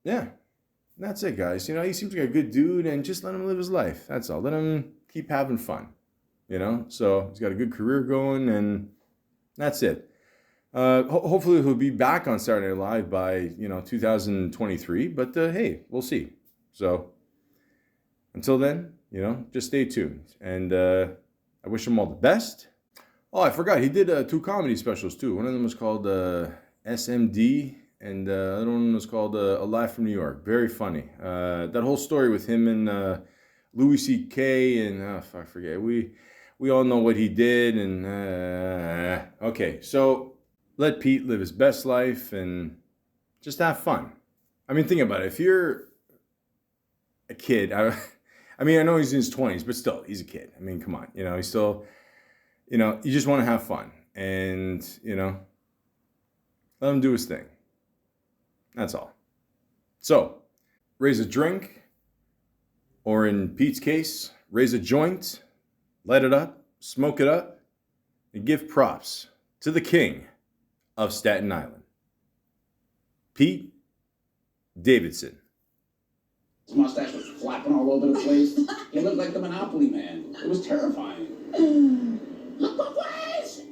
Yeah, that's it, guys. You know, he seems like a good dude, and just let him live his life. That's all. Let him keep having fun, you know? So he's got a good career going, and that's it. Hopefully he'll be back on Saturday Night Live by, you know, 2023. But, hey, we'll see. So until then, you know, just stay tuned. And I wish him all the best. Oh, I forgot. He did 2 comedy specials, too. One of them was called SMD, and the other one was called A Live from New York. Very funny. That whole story with him and Louis C.K. and, I forget. We all know what he did. And, okay, so... let Pete live his best life and just have fun. I mean, think about it. If you're a kid, I mean, I know he's in his 20s, but still, he's a kid. I mean, come on. You know, he's still, you know, you just want to have fun. And, you know, let him do his thing. That's all. So, raise a drink, or in Pete's case, raise a joint, light it up, smoke it up, and give props to the king of Staten Island, Pete Davidson. His mustache was flapping all over the place. He looked like the Monopoly man. It was terrifying. Look what was!